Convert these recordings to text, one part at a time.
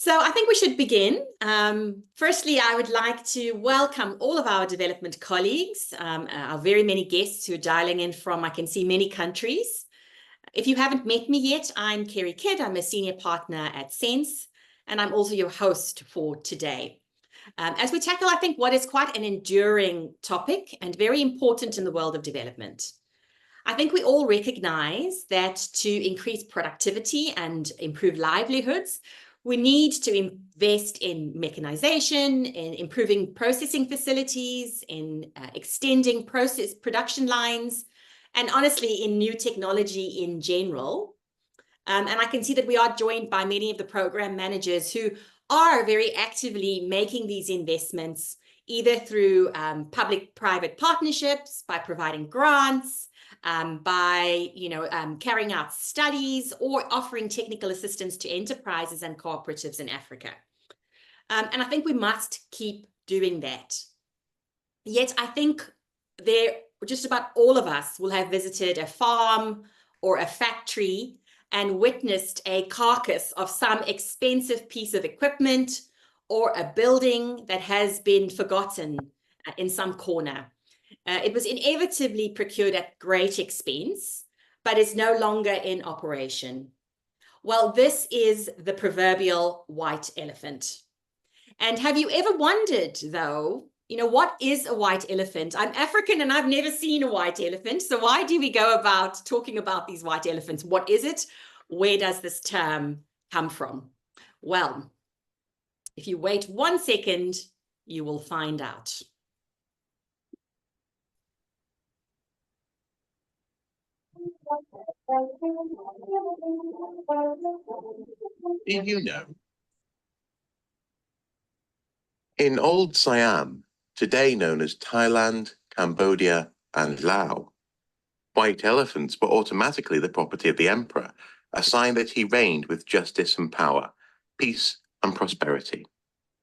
So I think we should begin. Firstly, I would like to welcome all of our development colleagues, our very many guests who are dialing in from, I can see, many countries. If you haven't met me yet, I'm Kerry Kidd. I'm a senior partner at Sense, and I'm also your host for today. As we tackle, I think, what is quite an enduring topic and very important in the world of development. I think we all recognize that to increase productivity and improve livelihoods, we need to invest in mechanization, in improving processing facilities, in extending process production lines, and honestly, in new technology in general. And I can see that we are joined by many of the program managers who are very actively making these investments, either through public-private partnerships, by providing grants, by carrying out studies or offering technical assistance to enterprises and cooperatives in Africa. And I think we must keep doing that. Yet I think just about all of us will have visited a farm or a factory and witnessed a carcass of some expensive piece of equipment or a building that has been forgotten in some corner. It was inevitably procured at great expense, but is no longer in operation. Well, this is the proverbial white elephant. And have you ever wondered, though, what is a white elephant? I'm African and I've never seen a white elephant. So why do we go about talking about these white elephants? What is it? Where does this term come from? Well, if you wait 1 second, you will find out. Did you know? In old Siam, today known as Thailand, Cambodia, and Laos, white elephants were automatically the property of the emperor, a sign that he reigned with justice and power, peace and prosperity.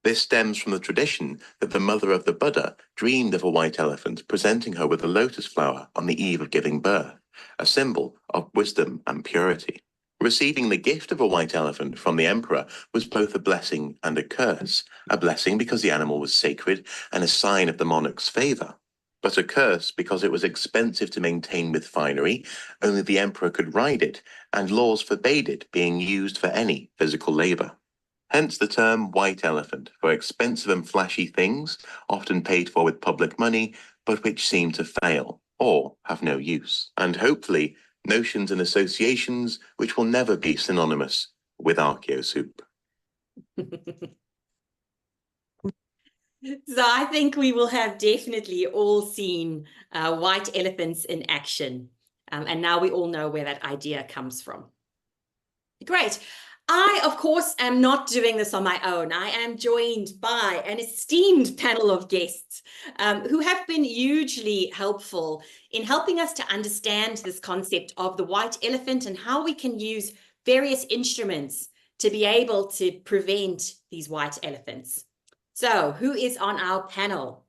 This stems from the tradition that the mother of the Buddha dreamed of a white elephant presenting her with a lotus flower on the eve of giving birth, a symbol of wisdom and purity. Receiving the gift of a white elephant from the emperor was both a blessing and a curse. A blessing because the animal was sacred and a sign of the monarch's favor, but a curse because it was expensive to maintain with finery, only the emperor could ride it, and laws forbade it being used for any physical labor. Hence the term white elephant for expensive and flashy things, often paid for with public money, but which seem to fail or have no use. And hopefully, notions and associations which will never be synonymous with archaeosoup. So I think we will have definitely all seen white elephants in action. And now we all know where that idea comes from. Great. I, of course, am not doing this on my own. I am joined by an esteemed panel of guests who have been hugely helpful in helping us to understand this concept of the white elephant and how we can use various instruments to be able to prevent these white elephants. So who is on our panel?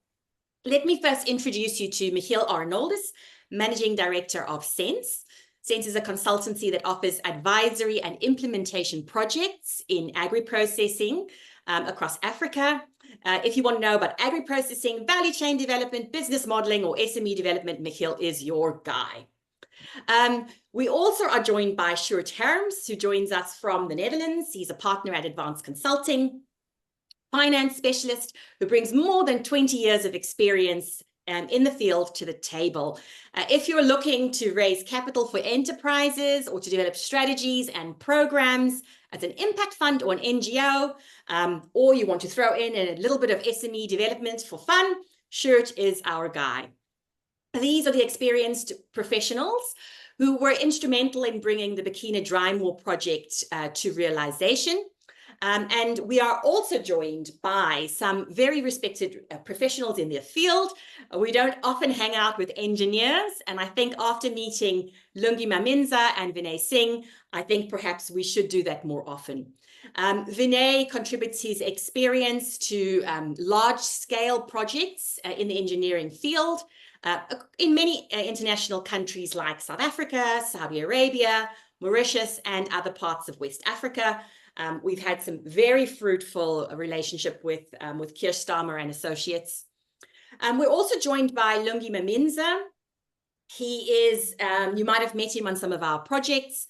Let me first introduce you to Michiel Arnoldus, Managing Director of Sense. Sense is a consultancy that offers advisory and implementation projects in agri-processing across Africa. If you want to know about agri-processing, value chain development, business modeling, or SME development, Michiel is your guy. We also are joined by Sjoerd Herms, who joins us from the Netherlands. He's a partner at Advanced Consulting, finance specialist who brings more than 20 years of experience in the field to the table. If you're looking to raise capital for enterprises or to develop strategies and programs as an impact fund or an NGO, or you want to throw in a little bit of SME development for fun, Sjoerd is our guy. These are the experienced professionals who were instrumental in bringing the Burkina Dry Moor project to realization. And we are also joined by some very respected professionals in their field. We don't often hang out with engineers, and I think after meeting Lungi Maminza and Vinay Singh, I think perhaps we should do that more often. Vinay contributes his experience to large-scale projects in the engineering field in many international countries like South Africa, Saudi Arabia, Mauritius, and other parts of West Africa. We've had some very fruitful relationship with Kirchstammer and Associates. We're also joined by Lungi Maminza. He is, you might have met him on some of our projects.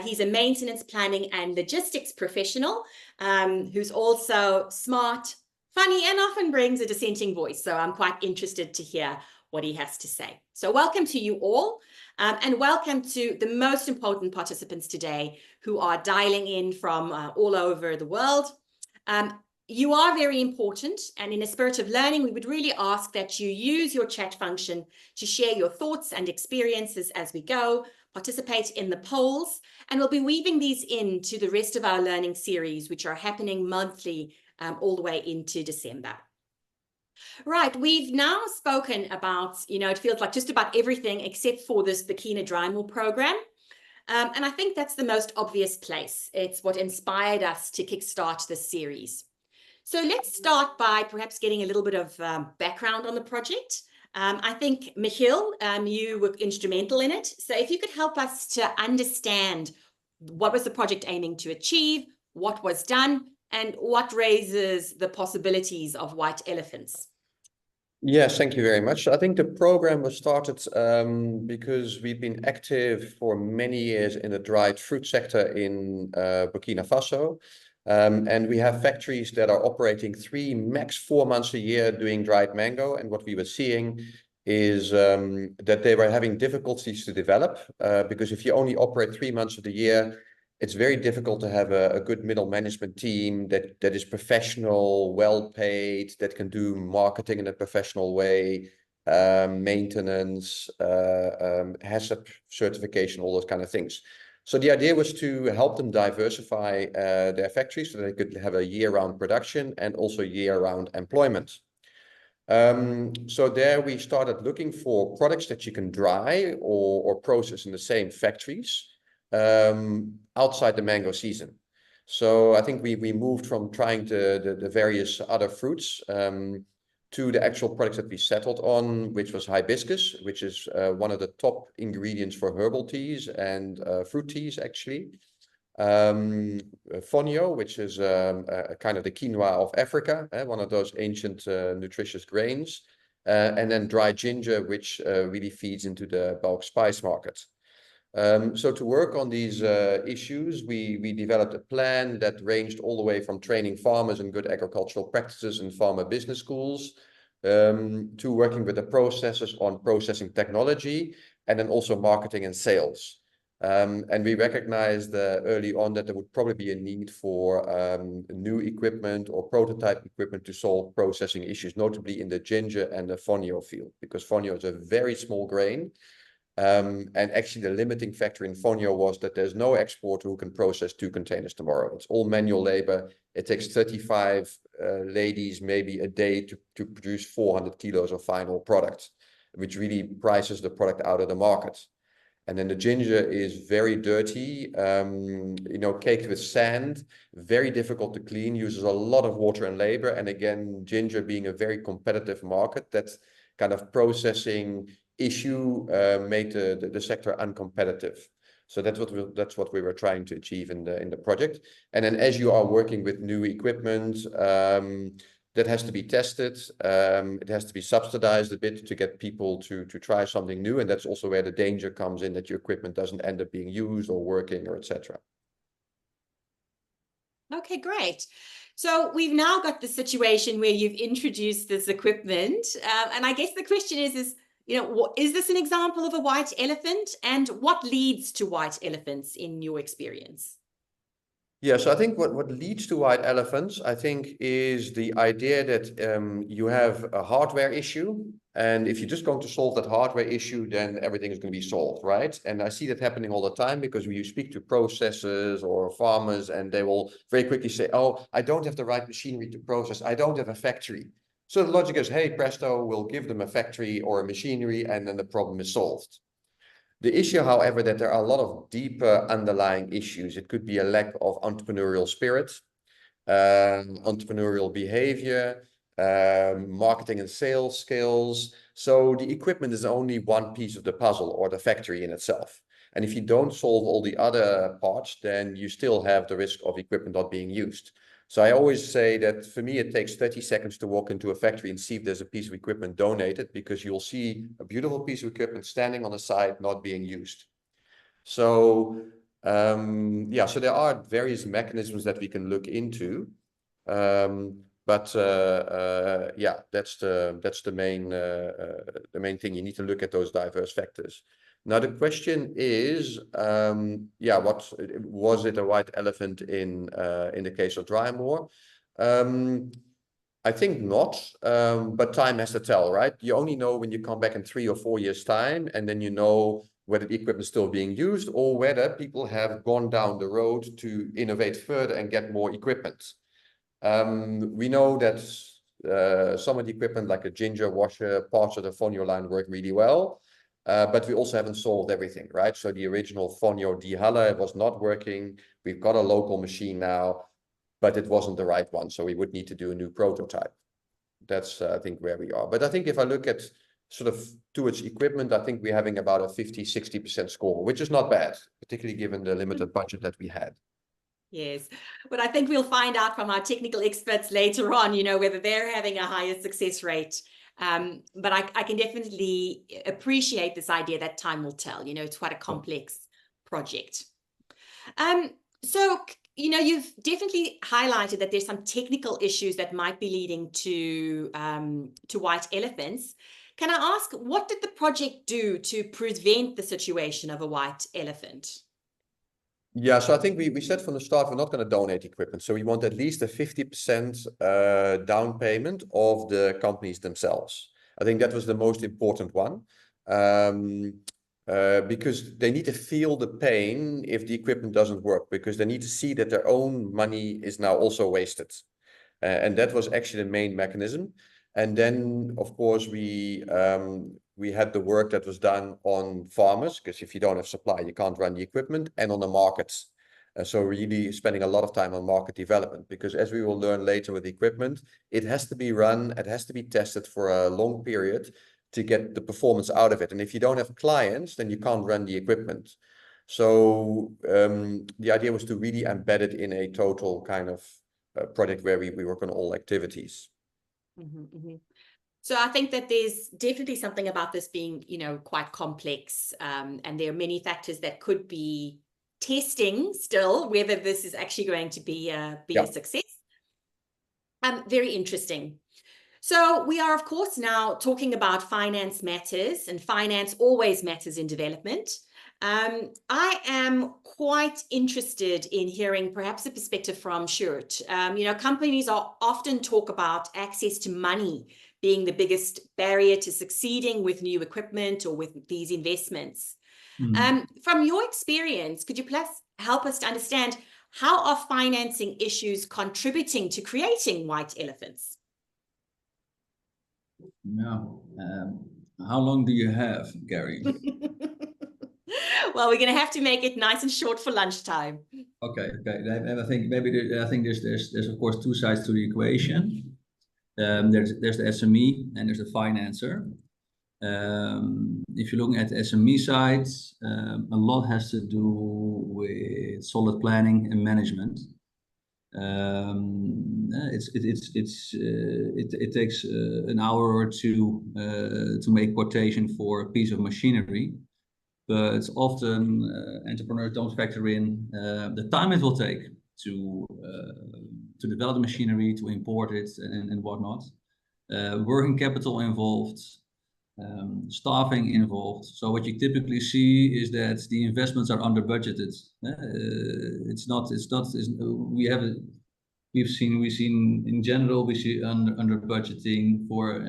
He's a maintenance planning and logistics professional who's also smart, funny, and often brings a dissenting voice. So I'm quite interested to hear what he has to say. So welcome to you all, and welcome to the most important participants today who are dialing in from all over the world. You are very important, and in a spirit of learning, we would really ask that you use your chat function to share your thoughts and experiences as we go, participate in the polls, and we'll be weaving these into the rest of our learning series, which are happening monthly all the way into December. Right, we've now spoken about, it feels like just about everything except for this Burkina Dry Mill program. And I think that's the most obvious place. It's what inspired us to kickstart this series. So let's start by perhaps getting a little bit of background on the project. I think, Michiel, you were instrumental in it. So if you could help us to understand what was the project aiming to achieve, what was done, and what raises the possibilities of white elephants. Yes, thank you very much. I think the program was started because we've been active for many years in the dried fruit sector in Burkina Faso. And we have factories that are operating 3, max 4 months a year doing dried mango. And what we were seeing is that they were having difficulties to develop because if you only operate 3 months of the year, it's very difficult to have a good middle management team that is professional, well paid, that can do marketing in a professional way, maintenance, HACCP certification, all those kind of things. So the idea was to help them diversify their factories so they could have a year-round production and also year-round employment. So there we started looking for products that you can dry or process in the same factories outside the mango season. So I think we moved from trying the various other fruits to the actual products that we settled on, which was hibiscus, which is one of the top ingredients for herbal teas and fruit teas, actually. Fonio, which is a kind of the quinoa of Africa, one of those ancient nutritious grains. And then dry ginger, which really feeds into the bulk spice market. So to work on these issues, we developed a plan that ranged all the way from training farmers in good agricultural practices in farmer business schools to working with the processors on processing technology and then also marketing and sales. And we recognized early on that there would probably be a need for new equipment or prototype equipment to solve processing issues, notably in the ginger and the fonio field, because fonio is a very small grain. And actually the limiting factor in fonio was that there's no exporter who can process 2 containers tomorrow. It's all manual labor. It takes 35 ladies maybe a day to produce 400 kilos of final product, which really prices the product out of the market. And then the ginger is very dirty, caked with sand, very difficult to clean, uses a lot of water and labor. And again, ginger being a very competitive market, that kind of processing issue made the sector uncompetitive. So that's what we were trying to achieve in the project. And then as you are working with new equipment, that has to be tested. It has to be subsidized a bit to get people to try something new. And that's also where the danger comes in, that your equipment doesn't end up being used or working or etc. Okay, great. So we've now got the situation where you've introduced this equipment. And I guess the question is, is this an example of a white elephant? And what leads to white elephants in your experience? Yeah, so I think what leads to white elephants, I think, is the idea that you have a hardware issue. And if you're just going to solve that hardware issue, then everything is going to be solved, right? And I see that happening all the time because when you speak to processors or farmers and they will very quickly say, oh, I don't have the right machinery to process. I don't have a factory. So the logic is, hey, presto, we'll give them a factory or a machinery and then the problem is solved. The issue, however, that there are a lot of deeper underlying issues. It could be a lack of entrepreneurial spirit, entrepreneurial behavior, marketing and sales skills. So the equipment is only one piece of the puzzle or the factory in itself. And if you don't solve all the other parts, then you still have the risk of equipment not being used. So I always say that for me, it takes 30 seconds to walk into a factory and see if there's a piece of equipment donated, because you'll see a beautiful piece of equipment standing on the side, not being used. So yeah, so there are various mechanisms that we can look into. But yeah, that's the main thing. You need to look at those diverse factors. Now the question is, yeah, what was it a white elephant in the case of Drymore? I think not, but time has to tell, right? You only know when you come back in 3 or 4 years' time, and then you know whether the equipment is still being used or whether people have gone down the road to innovate further and get more equipment. We know that some of the equipment, like a ginger washer, parts of the Fonio line work really well, but we also haven't solved everything, right? So the original Fonio Die Halle was not working. We've got a local machine now, but it wasn't the right one. So we would need to do a new prototype. That's, I think, where we are. But I think if I look at sort of towards equipment, I think we're having about a 50-60% score, which is not bad, particularly given the limited budget that we had. Yes, but I think we'll find out from our technical experts later on, you know, whether they're having a higher success rate. But I can definitely appreciate this idea that time will tell. You know, it's quite a complex project. So, you know, you've definitely highlighted that there's some technical issues that might be leading to white elephants. Can I ask, what did the project do to prevent the situation of a white elephant? Yeah, so I think we said from the start, we're not going to donate equipment. So we want at least a 50% down payment of the companies themselves. I think that was the most important one, because they need to feel the pain if the equipment doesn't work, because they need to see that their own money is now also wasted. And that was actually the main mechanism. And then, of course, we had the work that was done on farmers, because if you don't have supply, you can't run the equipment, and on the markets. So really spending a lot of time on market development, because as we will learn later with the equipment, it has to be run, it has to be tested for a long period to get the performance out of it. And if you don't have clients, then you can't run the equipment. So the idea was to really embed it in a total kind of project where we work on all activities. Mm-hmm, mm-hmm. So I think that there's definitely something about this being, you know, quite complex, and there are many factors that could be testing still whether this is actually going to be a success. Very interesting. So we are, of course, now talking about finance matters, and finance always matters in development. I am quite interested in hearing perhaps a perspective from Sjoerd. You know, companies often talk about access to money being the biggest barrier to succeeding with new equipment or with these investments. From your experience, could you please help us to understand how are financing issues contributing to creating white elephants? No. How long do you have, Gary? Well, we're going to have to make it nice and short for lunchtime. Okay. And I think maybe there's of course two sides to the equation. There's the SME and there's the financer. If you're looking at the SME side, a lot has to do with solid planning and management. It takes an hour or two to make quotation for a piece of machinery, but often entrepreneurs don't factor in the time it will take to develop the machinery, to import it, and whatnot. Working capital involved, staffing involved. So what you typically see is that the investments are under budgeted. We've seen in general, we see under budgeting for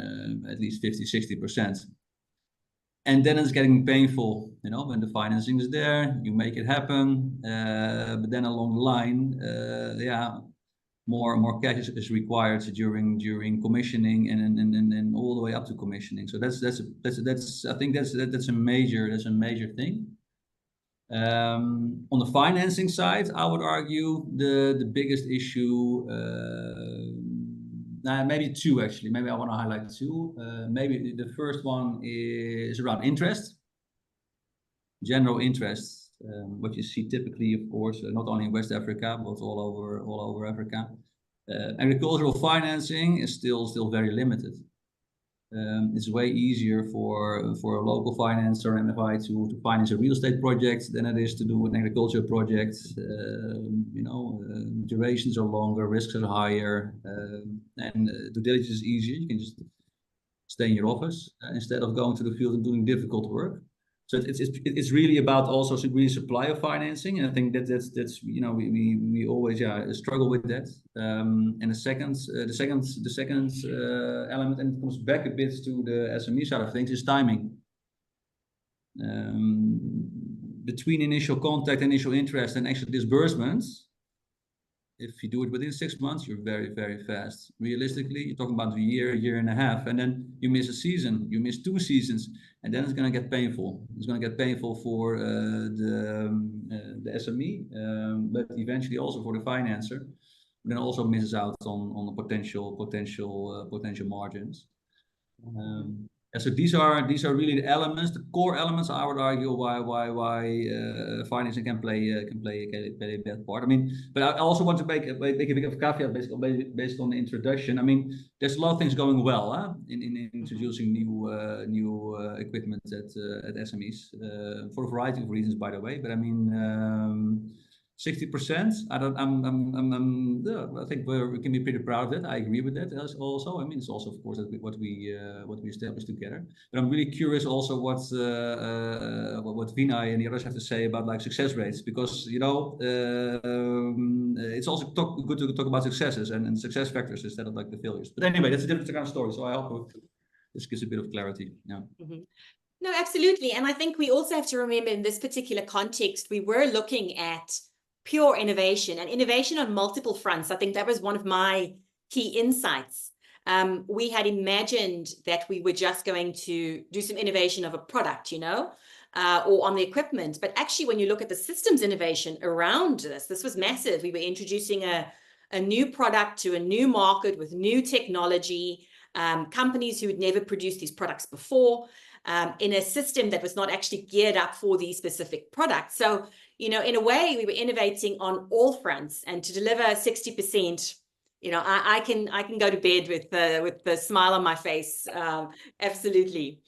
at least 50-60%. And then it's getting painful, you know, when the financing is there, you make it happen, but then along the line, more cash is required during commissioning and all the way up to commissioning. So that's I think that's a major thing. On the financing side, I would argue the biggest issue, maybe two actually. Maybe I want to highlight two. Maybe the first one is around interest. general interest, what you see typically, of course, not only in West Africa, but all over Africa. Agricultural financing is still very limited. It's way easier for a local financer, MFI, to finance a real estate project than it is to do an agricultural project. Durations are longer, risks are higher, and due diligence is easier. You can just stay in your office instead of going to the field and doing difficult work. So it's really about also really supply of financing, and I think that's we always struggle with that. And the second element, and it comes back a bit to the SME side of things, is timing. Between initial contact, initial interest, and actual disbursements, if you do it within 6 months, you're very, very fast. Realistically, you're talking about a year and a half, and then you miss a season, you miss 2 seasons, and then it's going to get painful. It's going to get painful for the SME, but eventually also for the financer, who then also misses out on the potential margins. So these are really the elements, the core elements, I would argue, why financing can play a bad part. I mean, but I also want to make a bit of a caveat based on the introduction. I mean, there's a lot of things going well in introducing new equipment at SMEs for a variety of reasons, by the way. But I mean, 60%. I think we can be pretty proud of that. I agree with that also. I mean, it's also, of course, what we established together. But I'm really curious also what Vinay and the others have to say about like success rates, because it's also good to talk about successes and success factors instead of like the failures. But anyway, that's a different kind of story. So I hope this gives a bit of clarity. Yeah. Mm-hmm. No, absolutely. And I think we also have to remember in this particular context, we were looking at pure innovation and innovation on multiple fronts. I think that was one of my key insights. We had imagined that we were just going to do some innovation of a product, or on the equipment. But actually, when you look at the systems innovation around this was massive. We were introducing a new product to a new market with new technology, companies who had never produced these products before, in a system that was not actually geared up for these specific products. So, in a way, we were innovating on all fronts, and to deliver 60%, I can go to bed with the smile on my face. Absolutely.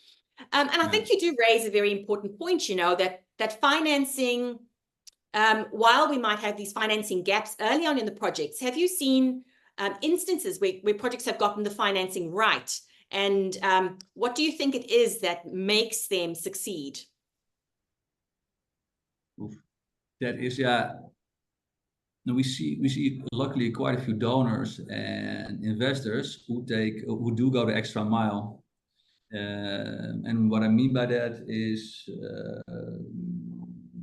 And I think you do raise a very important point, that financing, while we might have these financing gaps early on in the projects, have you seen instances where projects have gotten the financing right? And what do you think it is that makes them succeed? That is, no, we see luckily quite a few donors and investors who do go the extra mile. And what I mean by that is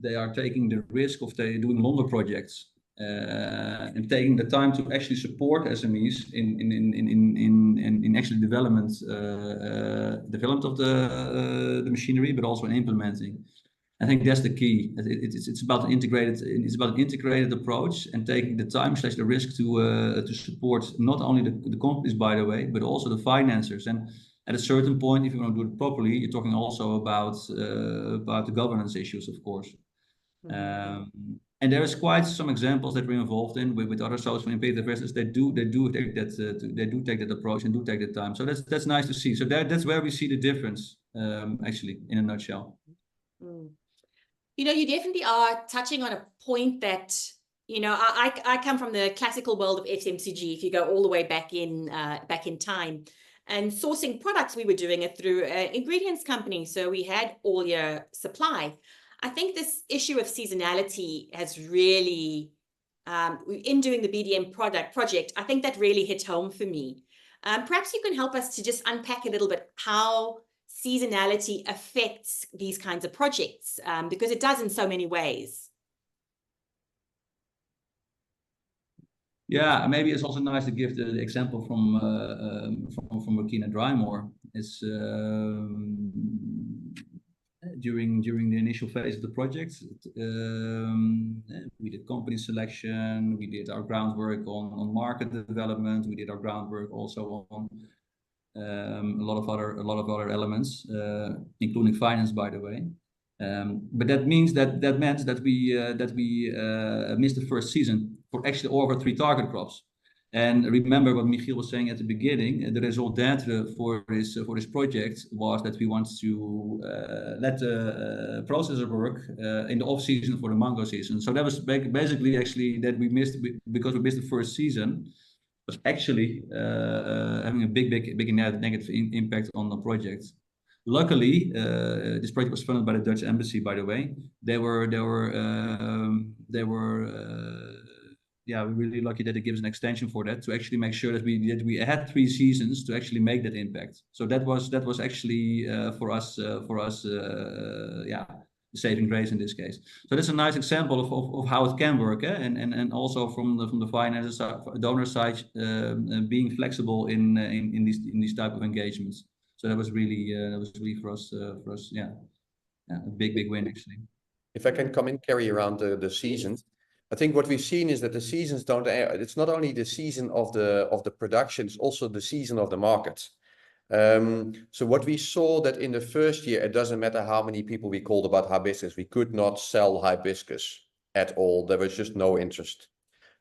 they are taking the risk of doing longer projects and taking the time to actually support SMEs in actually development of the machinery, but also in implementing. I think that's the key. It's about an integrated approach and taking the time / the risk to support not only the companies, by the way, but also the financiers. And at a certain point, if you want to do it properly, you're talking also about the governance issues, of course. Mm-hmm. And there is quite some examples that we're involved in with other social impact investors. They do take that approach and do take the time. So that's nice to see. So that's where we see the difference, actually, in a nutshell. Mm. You definitely are touching on a point that, I come from the classical world of FMCG, if you go all the way back in time. And sourcing products, we were doing it through an ingredients company. So we had all your supply. I think this issue of seasonality has really, in doing the BDM project, I think that really hit home for me. Perhaps you can help us to just unpack a little bit how seasonality affects these kinds of projects, because it does in so many ways. Yeah, maybe it's also nice to give the example from Burkina Drymore. It's during the initial phase of the project, we did company selection, we did our groundwork on market development, we did our groundwork also on a lot of other elements, including finance, by the way. But that means that meant that we missed the first season for actually all of our 3 target crops. And remember what Michiel was saying at the beginning, the raison d'être for this project was that we want to let the processor work in the off season for the mango season. So that was basically actually that we missed, because we missed the first season, was actually having a big negative impact on the project. Luckily, this project was funded by the Dutch embassy, by the way. They were we're really lucky that it gives an extension for that, to actually make sure that we had 3 seasons to actually make that impact. So that was actually for us saving grace in this case. So that's a nice example of how it can work, and also from the finance donor side, being flexible in these type of engagements. So that was really for us a big win actually. If I can come in, Kerry, around the seasons. I think what we've seen is that the seasons don't, it's not only the season of the production, it's also the season of the market. So what we saw that in the first year, it doesn't matter how many people we called about hibiscus, we could not sell hibiscus at all. There was just no interest.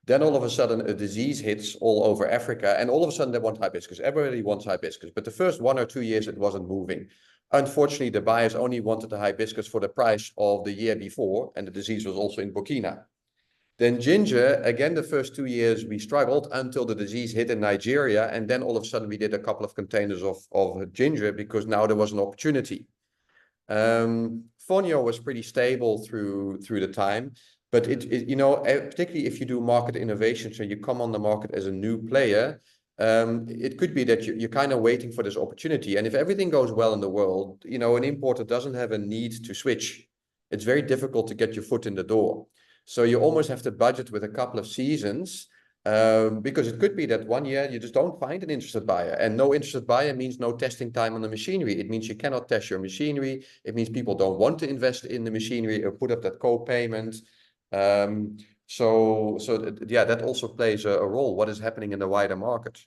Then all of a sudden a disease hits all over Africa, and all of a sudden they want hibiscus. Everybody wants hibiscus, but the first 1 or 2 years it wasn't moving. Unfortunately, the buyers only wanted the hibiscus for the price of the year before, and the disease was also in Burkina. Then ginger, again, the first 2 years we struggled until the disease hit in Nigeria, and then all of a sudden we did a couple of containers of ginger because now there was an opportunity. Fonio was pretty stable through the time, but it you know, particularly if you do market innovation, so you come on the market as a new player, it could be that you're kind of waiting for this opportunity. And if everything goes well in the world, you know, an importer doesn't have a need to switch. It's very difficult to get your foot in the door. So you almost have to budget with a couple of seasons, because it could be that 1 year you just don't find an interested buyer, and no interested buyer means no testing time on the machinery. It means you cannot test your machinery. It means people don't want to invest in the machinery or put up that co-payment. So that also plays a role. What is happening in the wider market?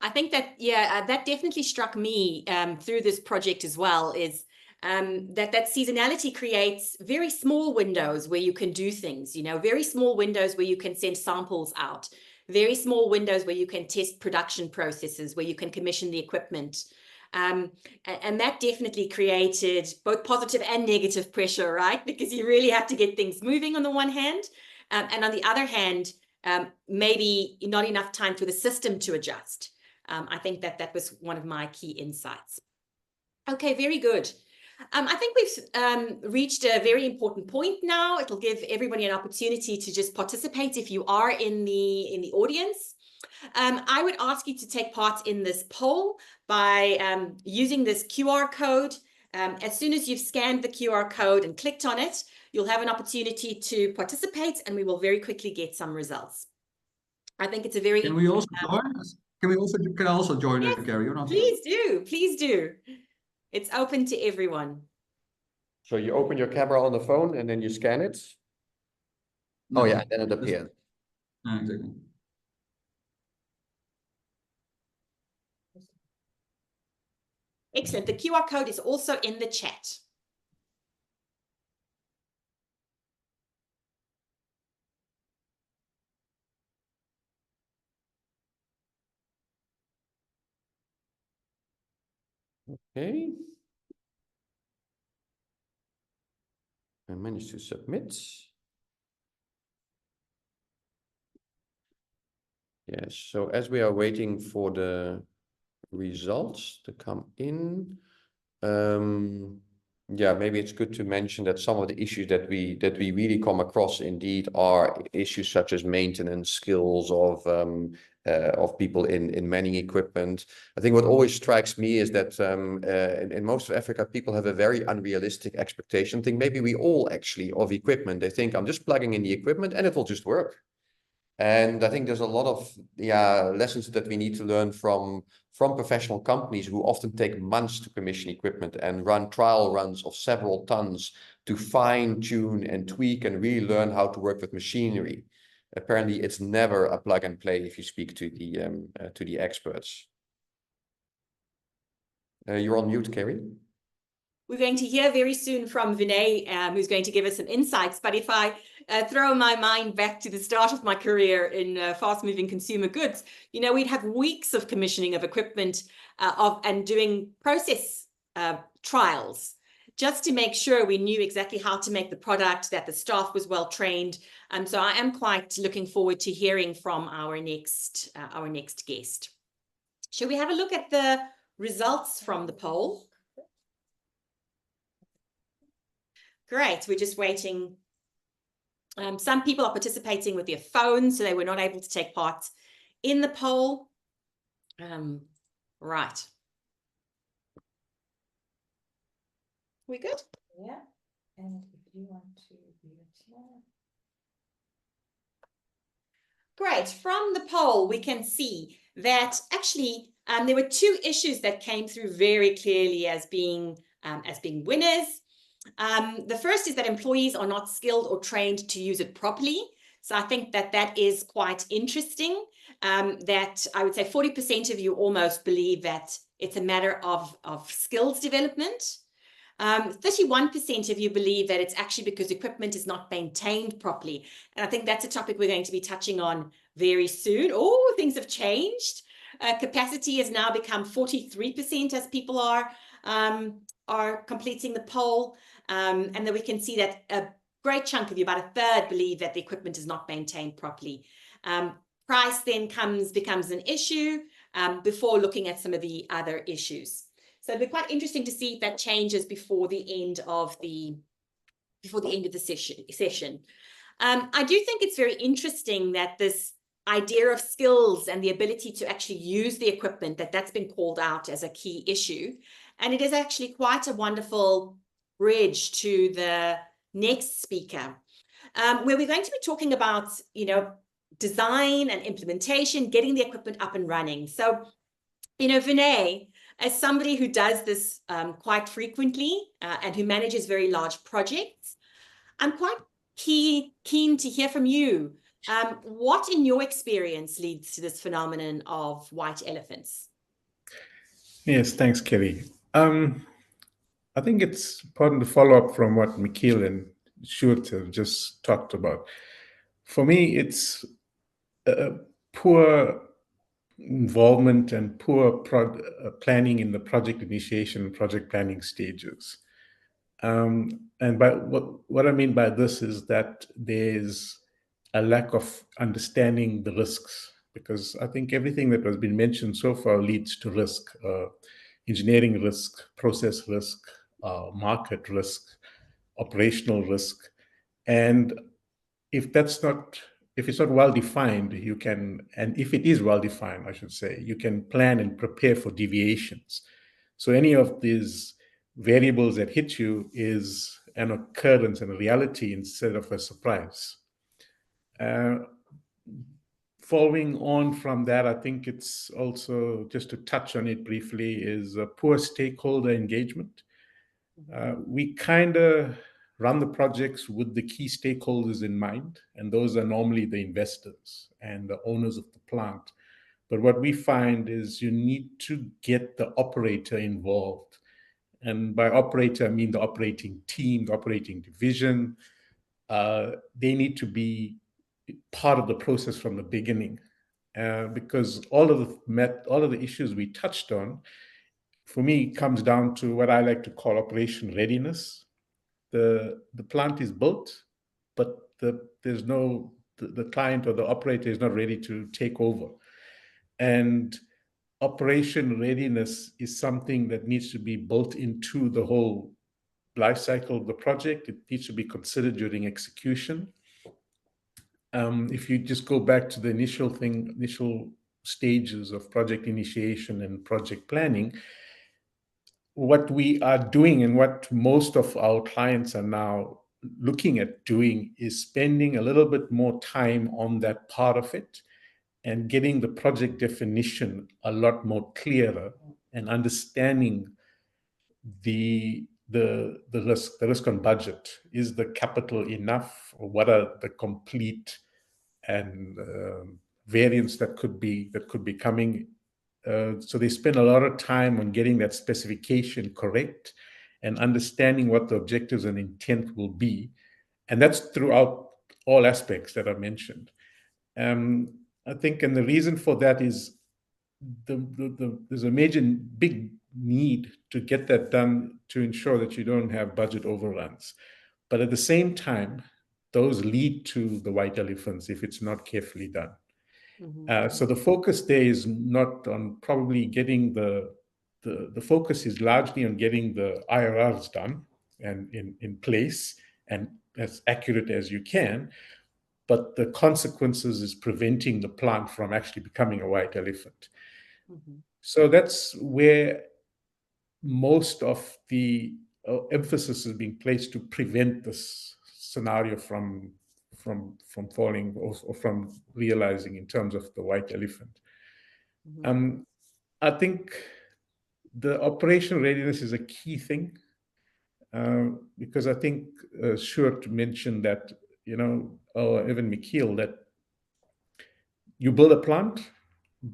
I think that that definitely struck me through this project as well, is that seasonality creates very small windows where you can do things, you know, very small windows where you can send samples out, very small windows where you can test production processes, where you can commission the equipment. And that definitely created both positive and negative pressure, right? Because you really have to get things moving on the one hand, and on the other hand, maybe not enough time for the system to adjust. I think that was one of my key insights. Okay, very good. I think we've reached a very important point now. It'll give everybody an opportunity to just participate if you are in the audience. I would ask you to take part in this poll by using this QR code. As soon as you've scanned the QR code and clicked on it, you'll have an opportunity to participate, and we will very quickly get some results. I think it's a very... Can we also join? Can I also join, yes, Kerry, or not? Please do. It's open to everyone. So you open your camera on the phone and then you scan it. No, oh yeah, and then it appears. Exactly. Excellent. The QR code is also in the chat. Okay. I managed to submit. Yes, so as we are waiting for the results to come in, yeah, maybe it's good to mention that some of the issues that we really come across indeed are issues such as maintenance skills of people in manning equipment. I think what always strikes me is that in most of Africa, people have a very unrealistic expectation. I think maybe we all actually of equipment. They think I'm just plugging in the equipment and it will just work. And I think there's a lot of lessons that we need to learn from professional companies who often take months to commission equipment and run trial runs of several tons to fine tune and tweak and really learn how to work with machinery. Apparently, it's never a plug and play if you speak to the experts. You're on mute, Kerry. we're going to hear very soon from Vinay, who's going to give us some insights. But if I throw my mind back to the start of my career in fast-moving consumer goods, you know, we'd have weeks of commissioning of equipment and doing process trials just to make sure we knew exactly how to make the product, that the staff was well trained. So I am quite looking forward to hearing from our next guest. Shall we have a look at the results from the poll? Great, we're just waiting. Some people are participating with their phones, so they were not able to take part in the poll. Right. We good? Yeah. And if you want to mute now. Great. From the poll, we can see that actually there were two issues that came through very clearly as being winners. The first is that employees are not skilled or trained to use it properly. So I think that is quite interesting, that I would say 40% of you almost believe that it's a matter of skills development. 31% of you believe that it's actually because equipment is not maintained properly. And I think that's a topic we're going to be touching on very soon. Oh, things have changed. Capacity has now become 43% as people are completing the poll. And then we can see that a great chunk of you, about a third, believe that the equipment is not maintained properly. Price then becomes an issue before looking at some of the other issues. So it'll be quite interesting to see if that changes before the end of the session. I do think it's very interesting that this idea of skills and the ability to actually use the equipment, that's been called out as a key issue. And it is actually quite a wonderful bridge to the next speaker, where we're going to be talking about, you know, design and implementation, getting the equipment up and running. So, you know, Vinay, as somebody who does this quite frequently and who manages very large projects, I'm quite keen to hear from you. What, in your experience, leads to this phenomenon of white elephants? Yes, thanks, Kelly. I think it's important to follow up from what Michiel and Sjoerd have just talked about. For me, it's poor involvement and poor planning in the project initiation and project planning stages. And by what I mean by this is that there's a lack of understanding the risks, because I think everything that has been mentioned so far leads to risk, engineering risk, process risk, market risk, operational risk. And if it's not well defined, you can, and if it is well defined, I should say, you can plan and prepare for deviations. So any of these variables that hit you is an occurrence and a reality instead of a surprise. Following on from that, I think it's also, just to touch on it briefly, is a poor stakeholder engagement. We kind of run the projects with the key stakeholders in mind, and those are normally the investors and the owners of the plant. But what we find is you need to get the operator involved. And by operator, I mean the operating team, the operating division. They need to be part of the process from the beginning, because all of the issues we touched on, for me, comes down to what I like to call operation readiness. The plant is built, but the client or the operator is not ready to take over. And operation readiness is something that needs to be built into the whole life cycle of the project. It needs to be considered during execution. If you just go back to the initial stages of project initiation and project planning, what we are doing and what most of our clients are now looking at doing is spending a little bit more time on that part of it and getting the project definition a lot more clearer and understanding the risk on budget. Is the capital enough, or what are the complete and variants that could be coming? So they spend a lot of time on getting that specification correct and understanding what the objectives and intent will be. And that's throughout all aspects that I mentioned. I think, and the reason for that is there's a big need to get that done to ensure that you don't have budget overruns. But at the same time, those lead to the white elephants if it's not carefully done. So the focus there is not on probably getting the focus is largely on getting the IRRs done and in place and as accurate as you can, but the consequences is preventing the plant from actually becoming a white elephant. So that's where most of the emphasis is being placed to prevent this scenario from falling or from realizing in terms of the white elephant. I think the operational readiness is a key thing, because I think Sjoerd mentioned that, Evan McKeel, that you build a plant,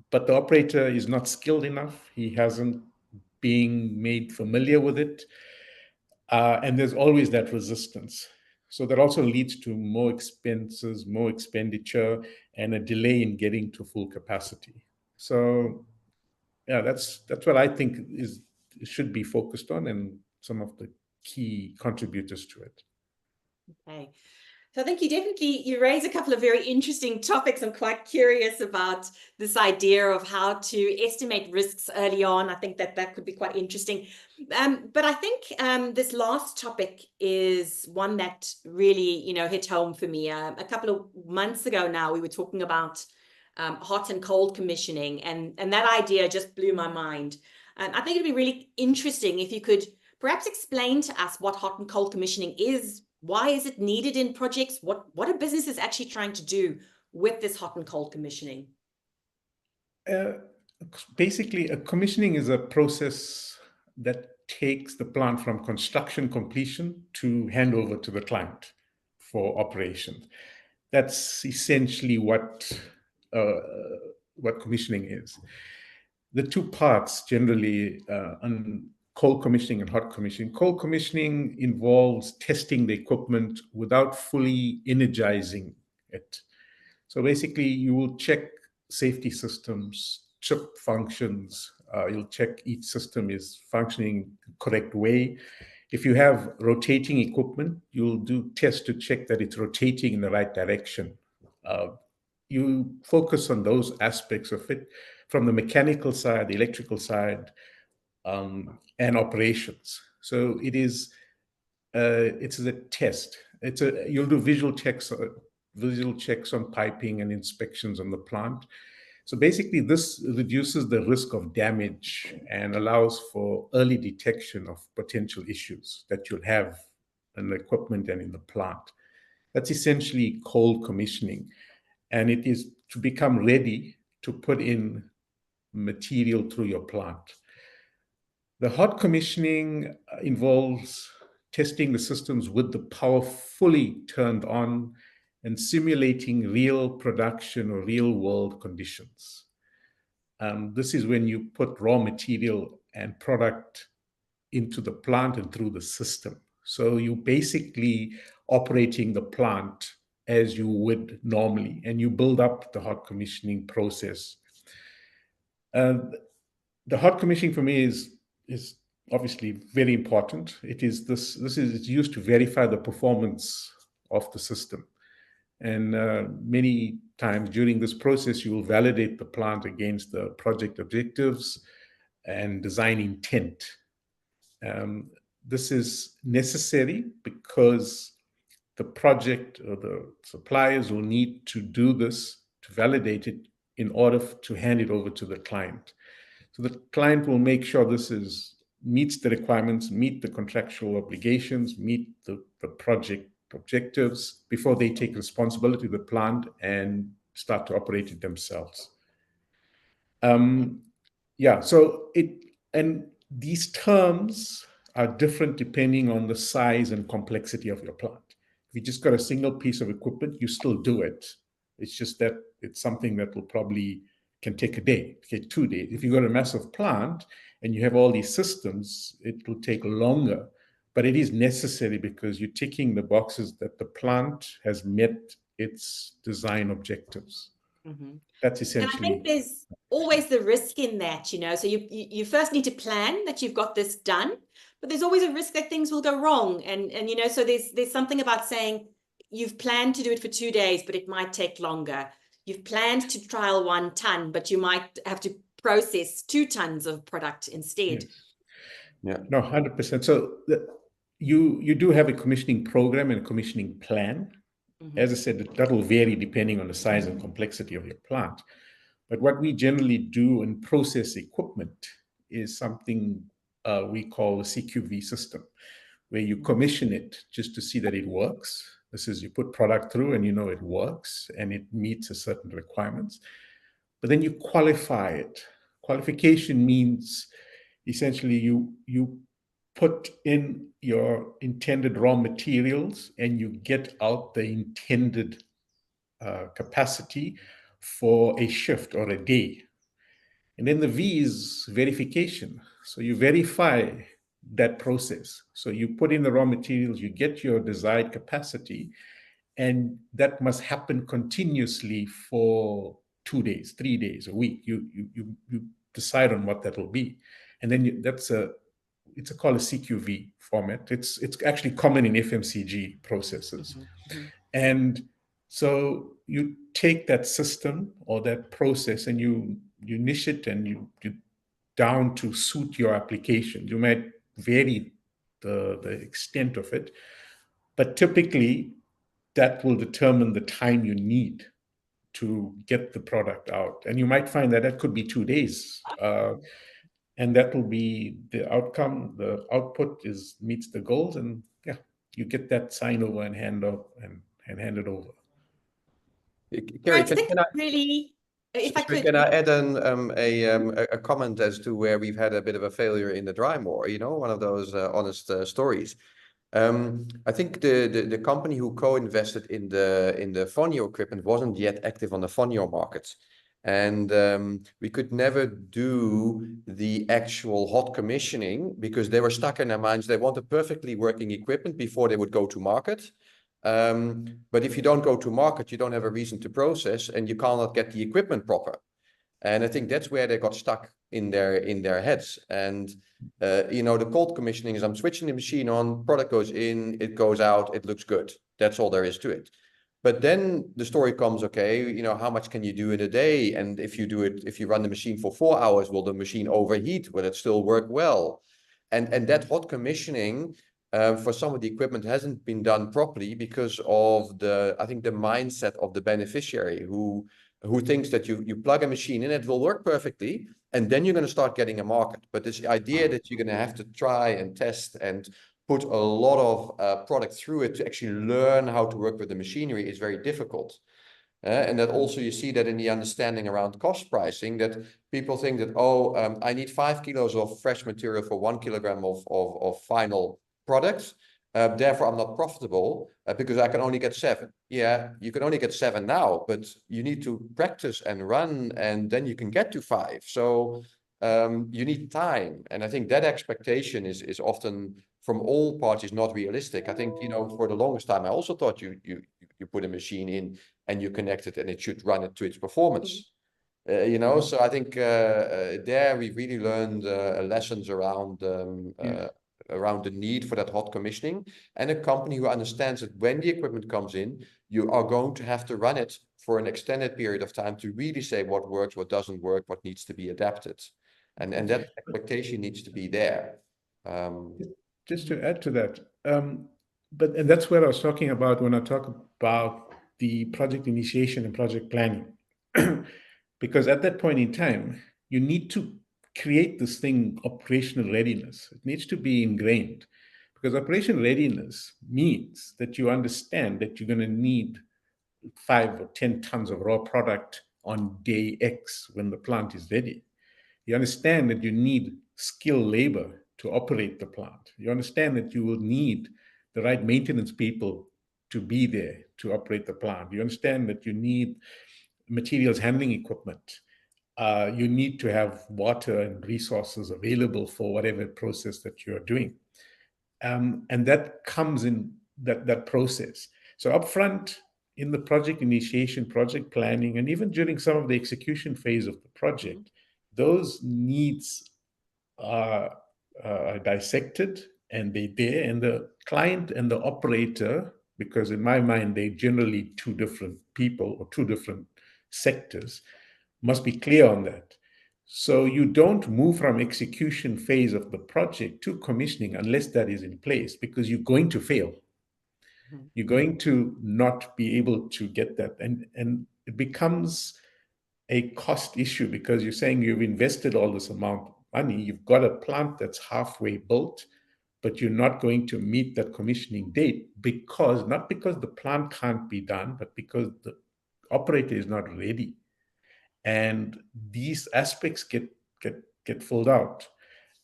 but the operator is not skilled enough. He hasn't been made familiar with it. And there's always that resistance. So that also leads to more expenses, more expenditure, and a delay in getting to full capacity. So yeah, that's what I think should be focused on and some of the key contributors to it. Okay. So I think you raise a couple of very interesting topics. I'm quite curious about this idea of how to estimate risks early on. I think that could be quite interesting. But I think this last topic is one that really, hit home for me. A couple of months ago now, we were talking about hot and cold commissioning, and that idea just blew my mind. I think it'd be really interesting if you could perhaps explain to us what hot and cold commissioning is. Why is it needed in projects? What are businesses actually trying to do with this hot and cold commissioning? Basically, a commissioning is a process that takes the plant from construction completion to handover to the client for operation. That's essentially what commissioning is. The two parts generally on cold commissioning and hot commissioning. Cold commissioning involves testing the equipment without fully energizing it. So basically, you will check safety systems, chip functions. You'll check each system is functioning the correct way. If you have rotating equipment, you'll do tests to check that it's rotating in the right direction. You focus on those aspects of it from the mechanical side, the electrical side, and operations. So it's a test. You'll do visual checks on piping and inspections on the plant. So basically, this reduces the risk of damage and allows for early detection of potential issues that you'll have in the equipment and in the plant. That's essentially cold commissioning, and it is to become ready to put in material through your plant. The hot commissioning involves testing the systems with the power fully turned on and simulating real production or real world conditions. This is when you put raw material and product into the plant and through the system. So you basically operating the plant as you would normally, and you build up the hot commissioning process. The hot commissioning for me is obviously very important. It's used to verify the performance of the system. And many times during this process, you will validate the plant against the project objectives and design intent. This is necessary because the project or the suppliers will need to do this to validate it in order to hand it over to the client. So the client will make sure this meets the requirements, meet the contractual obligations, meet the project objectives before they take responsibility of the plant and start to operate it themselves. And these terms are different depending on the size and complexity of your plant. If you just got a single piece of equipment, you still do it. It's just that it's something that will probably can take a day, 2 days. If you've got a massive plant and you have all these systems, it will take longer but it is necessary because you're ticking the boxes that the plant has met its design objectives. Mhm. That's And I essentially. think there's always the risk in that, so you first need to plan that you've got this done, but there's always a risk that things will go wrong. And so there's something about saying you've planned to do it for 2 days, but it might take longer. You've planned to trial 1 ton, but you might have to process 2 tons of product instead. Yes. Yeah. No, 100%. So you do have a commissioning program and a commissioning plan. Mhm. As I said, that will vary depending on the size and complexity of your plant. But what we generally do in process equipment is something we call a CQV system, where you commission it just to see that it works. This is, you put product through and it works and it meets a certain requirements. But then you qualify it. Qualification means essentially you put in your intended raw materials and you get out the intended capacity for a shift or a day. And then the V is verification. So you verify that process. So you put in the raw materials, you get your desired capacity, and that must happen continuously for 2 days, 3 days, a week. You decide on what that will be, and then it's called a CQV format. It's actually common in FMCG processes, and so you take that system or that process and you niche it and you down to suit your application. You might vary the extent of it, but typically that will determine the time you need to get the product out. And you might find that that could be 2 days. And that will be the outcome. The output meets the goals, and yeah, you get that sign over and hand it over. Kerry, Right, I think really, if I could. Can I add a comment as to where we've had a bit of a failure in the dry moor? One of those honest stories. I think the company who co-invested in the Fonio equipment wasn't yet active on the Fonio market, and we could never do the actual hot commissioning because they were stuck in their minds. They wanted perfectly working equipment before they would go to market. But if you don't go to market, you don't have a reason to process, and you cannot get the equipment proper. And I think that's where they got stuck in their heads. And the cold commissioning is I'm switching the machine on, product goes in, it goes out, it looks good. That's all there is to it. But then the story comes, okay, how much can you do in a day? And if you run the machine for 4 hours, will the machine overheat? Will it still work well? And that hot commissioning for some of the equipment hasn't been done properly because of the mindset of the beneficiary who thinks that you plug a machine in, it will work perfectly, and then you're going to start getting a market. But this idea that you're going to have to try and test and put a lot of product through it to actually learn how to work with the machinery is very difficult. And that also you see that in the understanding around cost pricing, that people think that, I need 5 kilos of fresh material for 1 kilogram of final products. Therefore, I'm not profitable because I can only get 7. Yeah, you can only get 7 now, but you need to practice and run, and then you can get to 5. So you need time. And I think that expectation is often from all parties not realistic. I think, for the longest time, I also thought you put a machine in and you connect it and it should run it to its performance. So I think there we really learned lessons around the need for that hot commissioning, and a company who understands that when the equipment comes in, you are going to have to run it for an extended period of time to really say what works, what doesn't work, what needs to be adapted. And that expectation needs to be there. Just to add to that, and that's what I was talking about when I talk about the project initiation and project planning. Because at that point in time, you need to create this thing, operational readiness. It needs to be ingrained, because operational readiness means that you understand that you're going to need 5 or 10 tons of raw product on day X when the plant is ready. You understand that you need skilled labor to operate the plant. You understand that you will need the right maintenance people to be there to operate the plant. You understand that you need materials handling equipment. You need to have water and resources available for whatever process that you're doing. And that comes in that process. So upfront in the project initiation, project planning, and even during some of the execution phase of the project, those needs are dissected and they're there, and the client and the operator, because in my mind they're generally two different people or two different sectors, must be clear on that. So you don't move from execution phase of the project to commissioning unless that is in place, because you're going to fail. You're going to not be able to get that. And it becomes a cost issue, because you're saying you've invested all this amount of money, you've got a plant that's halfway built, but you're not going to meet that commissioning date, because not because the plant can't be done, but because the operator is not ready. And these aspects get filled out.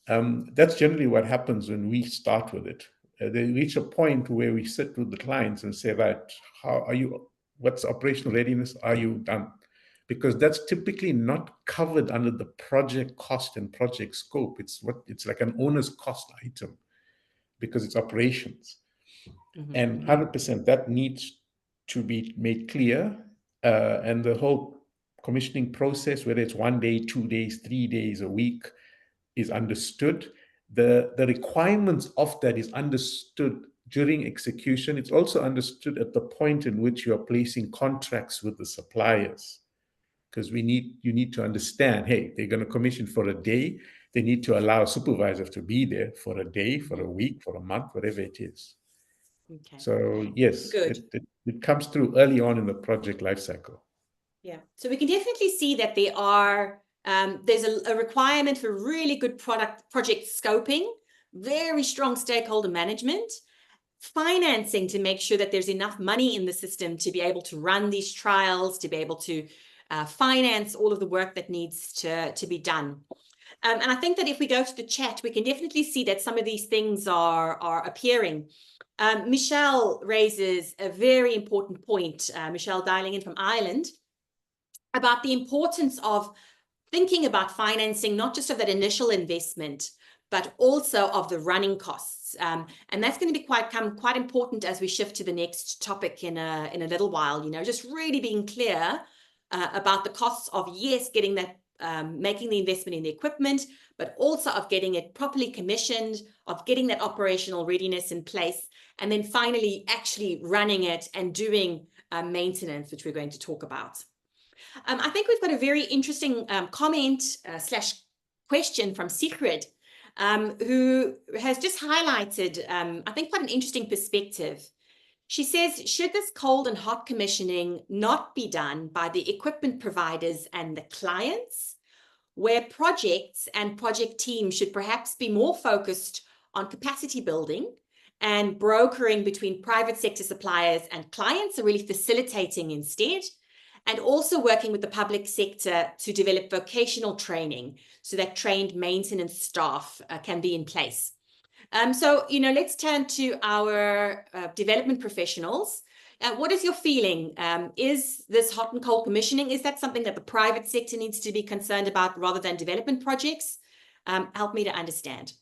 That's generally what happens when we start with it. They reach a point where we sit with the clients and say, right, how are you? What's operational readiness? Are you done? Because that's typically not covered under the project cost and project scope. It's like an owner's cost item, because it's operations. And 100% that needs to be made clear. And the whole commissioning process, whether it's 1 day, 2 days, 3 days, a week, is understood. The requirements of that is understood during execution. It's also understood at the point in which you are placing contracts with the suppliers, because you need to understand, hey, they're going to commission for a day. They need to allow a supervisor to be there for a day, for a week, for a month, whatever it is. Okay. So yes, Good. it comes through early on in the project lifecycle. Yeah, so we can definitely see that there are there's a requirement for really good project scoping, very strong stakeholder management, financing to make sure that there's enough money in the system to be able to run these trials, to be able to finance all of the work that needs to be done. And I think that if we go to the chat, we can definitely see that some of these things are appearing. Michelle raises a very important point, Michelle dialing in from Ireland, about the importance of thinking about financing, not just of that initial investment, but also of the running costs. And that's going to be quite important as we shift to the next topic in a little while, just really being clear about the costs of, yes, getting that, making the investment in the equipment, but also of getting it properly commissioned, of getting that operational readiness in place, and then finally actually running it and doing maintenance, which we're going to talk about. I think we've got a very interesting comment / question from Sigrid, who has just highlighted, I think, quite an interesting perspective. She says, should this cold and hot commissioning not be done by the equipment providers and the clients, where projects and project teams should perhaps be more focused on capacity building and brokering between private sector suppliers and clients, so really facilitating instead, and also working with the public sector to develop vocational training so that trained maintenance staff can be in place. So, let's turn to our development professionals. What is your feeling? Is this hot and cold commissioning, is that something that the private sector needs to be concerned about rather than development projects? Help me to understand.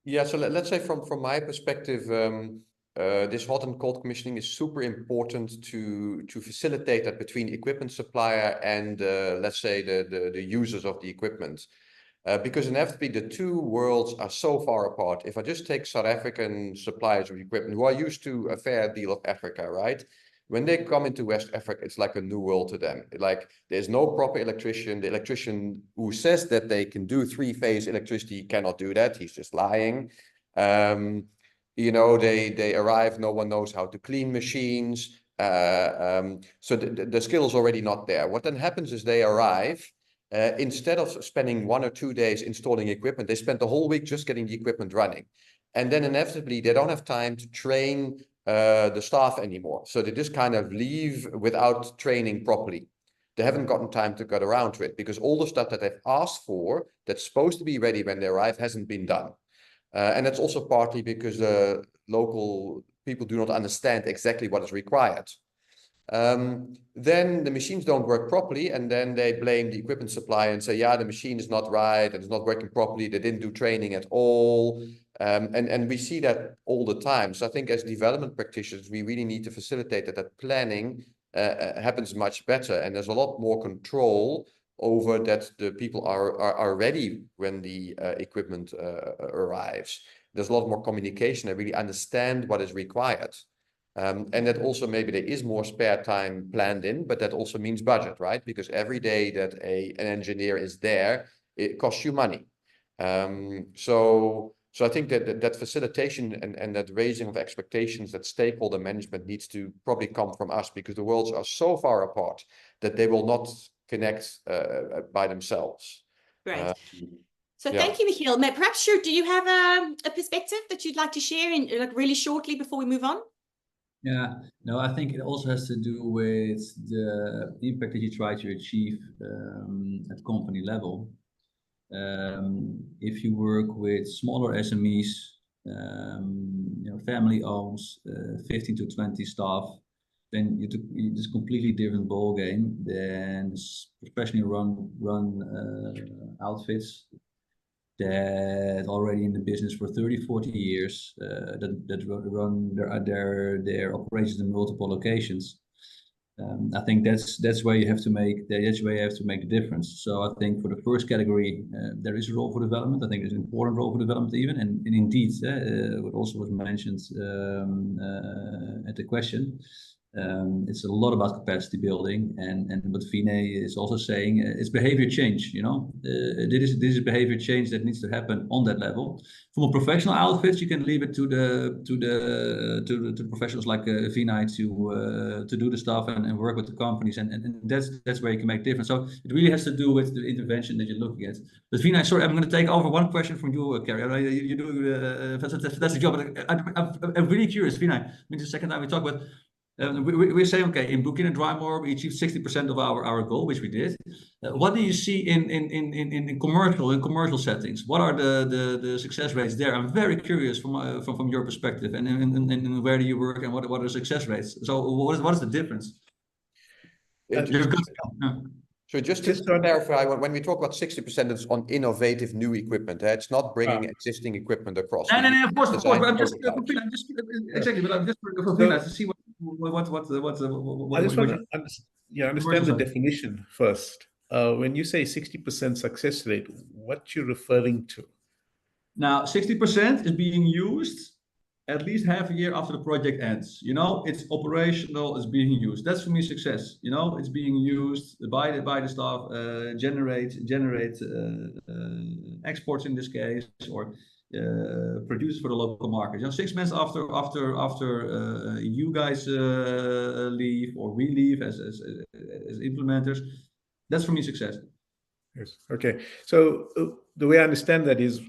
Yeah, so let's say from my perspective, this hot and cold commissioning is super important to facilitate that between equipment supplier and let's say the users of the equipment. Because inevitably the two worlds are so far apart. If I just take South African suppliers of equipment who are used to a fair deal of Africa, right? When they come into West Africa, it's like a new world to them. Like there's no proper electrician. The electrician who says that they can do 3-phase electricity cannot do that. He's just lying. They arrive, no one knows how to clean machines. So the skill is already not there. What then happens is they arrive, instead of spending 1 or 2 days installing equipment, they spend the whole week just getting the equipment running. And then inevitably they don't have time to train the staff anymore. So they just kind of leave without training properly. They haven't gotten time to get around to it because all the stuff that they've asked for that's supposed to be ready when they arrive hasn't been done. And that's also partly because the local people do not understand exactly what is required. Then the machines don't work properly, and then they blame the equipment supplier and say, yeah, the machine is not right, and it's not working properly, they didn't do training at all. And we see that all the time. So I think as development practitioners, we really need to facilitate that planning happens much better, and there's a lot more control over that the people are ready when the equipment arrives. There's a lot more communication. They really understand what is required. And that also maybe there is more spare time planned in, but that also means budget, right? Because every day that an engineer is there, it costs you money. So I think that facilitation and that raising of expectations, that stakeholder management needs to probably come from us, because the worlds are so far apart that they will not connect by themselves. Great. So yeah. thank you, Michiel. Perhaps, Sjoerd, do you have a perspective that you'd like to share in like really shortly before we move on? Yeah, no, I think it also has to do with the impact that you try to achieve at company level. If you work with smaller SMEs, family owns 15 to 20 staff, then it's a completely different ball game than professionally run outfits that already in the business for 30, 40 years, that run their operations in multiple locations. I think that's where you have to make the difference. So I think for the first category, there is a role for development. I think there's an important role for development even, and indeed, what also was mentioned at the question. It's a lot about capacity building, and what Vinay is also saying, it's behavior change. This is behavior change that needs to happen on that level. From a professional outfits, you can leave it to the professionals like Vinay to do the stuff and work with the companies, and that's where you can make difference. So it really has to do with the intervention that you're looking at. But Vinay, sorry, I'm going to take over one question from you, Carrie. You're doing a fantastic job. But I'm really curious, Vinay. I mean, the second time we talk about. We're saying, okay, in Booking and Drymore, we achieved 60% of our goal, which we did. What do you see in commercial settings? What are the success rates there? I'm very curious from your perspective, and where do you work, and what are the success rates? So what is the difference? So just to clarify, when we talk about 60%, it's on innovative new equipment. It's not bringing existing equipment across. No, of course. But I'm just exactly. But I'm just to see what. I just want to understand the definition first. When you say 60% success rate, what you're referring to? Now, 60% is being used at least half a year after the project ends. It's operational, it's being used. That's for me success. It's being used by the staff, generate exports in this case, or produce for the local market. 6 months after you guys leave, or we leave as implementers, that's for me success. Yes. Okay. So the way I understand that is,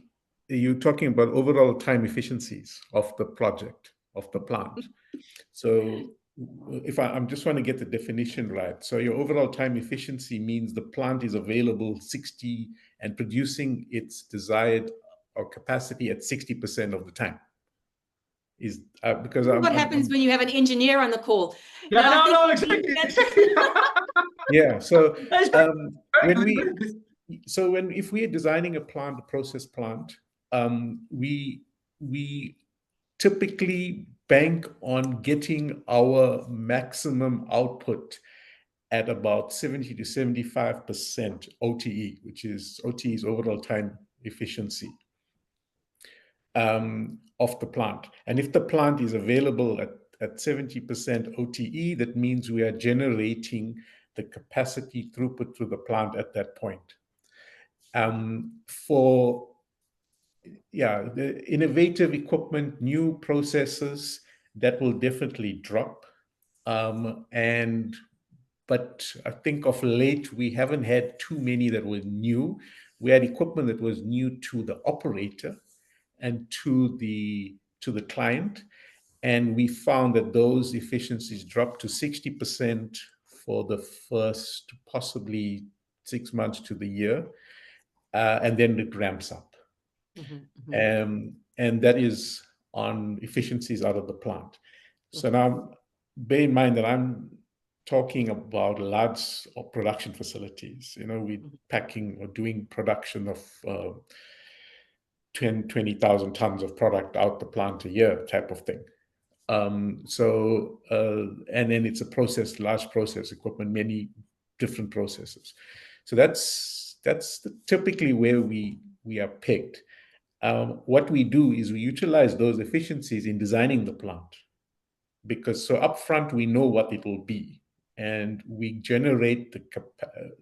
you're talking about overall time efficiencies of the project, of the plant. So if I'm just want to get the definition right. So your overall time efficiency means the plant is available 60 and producing its desired or capacity at 60% of the time. Is because what happens when you have an engineer on the call? Yeah, no, exactly. Yeah. So if we are designing a plant, a process plant, we typically bank on getting our maximum output at about 70 to 75% OTE, which is OTE's overall time efficiency of the plant. And if the plant is available at 70% OTE, that means we are generating the capacity throughput through the plant at that point. The innovative equipment, new processes, that will definitely drop. But I think of late, we haven't had too many that were new. We had equipment that was new to the operator and to the client. And we found that those efficiencies dropped to 60% for the first possibly 6 months to the year. And then it ramps up. And that is on efficiencies out of the plant. So now bear in mind that I'm talking about large production facilities. You know, we're packing or doing production of 20,000 tons of product out the plant a year type of thing. And then it's a large process equipment, many different processes. So that's typically where we are pegged. What we do is we utilize those efficiencies in designing the plant, because so upfront we know what it will be, and we generate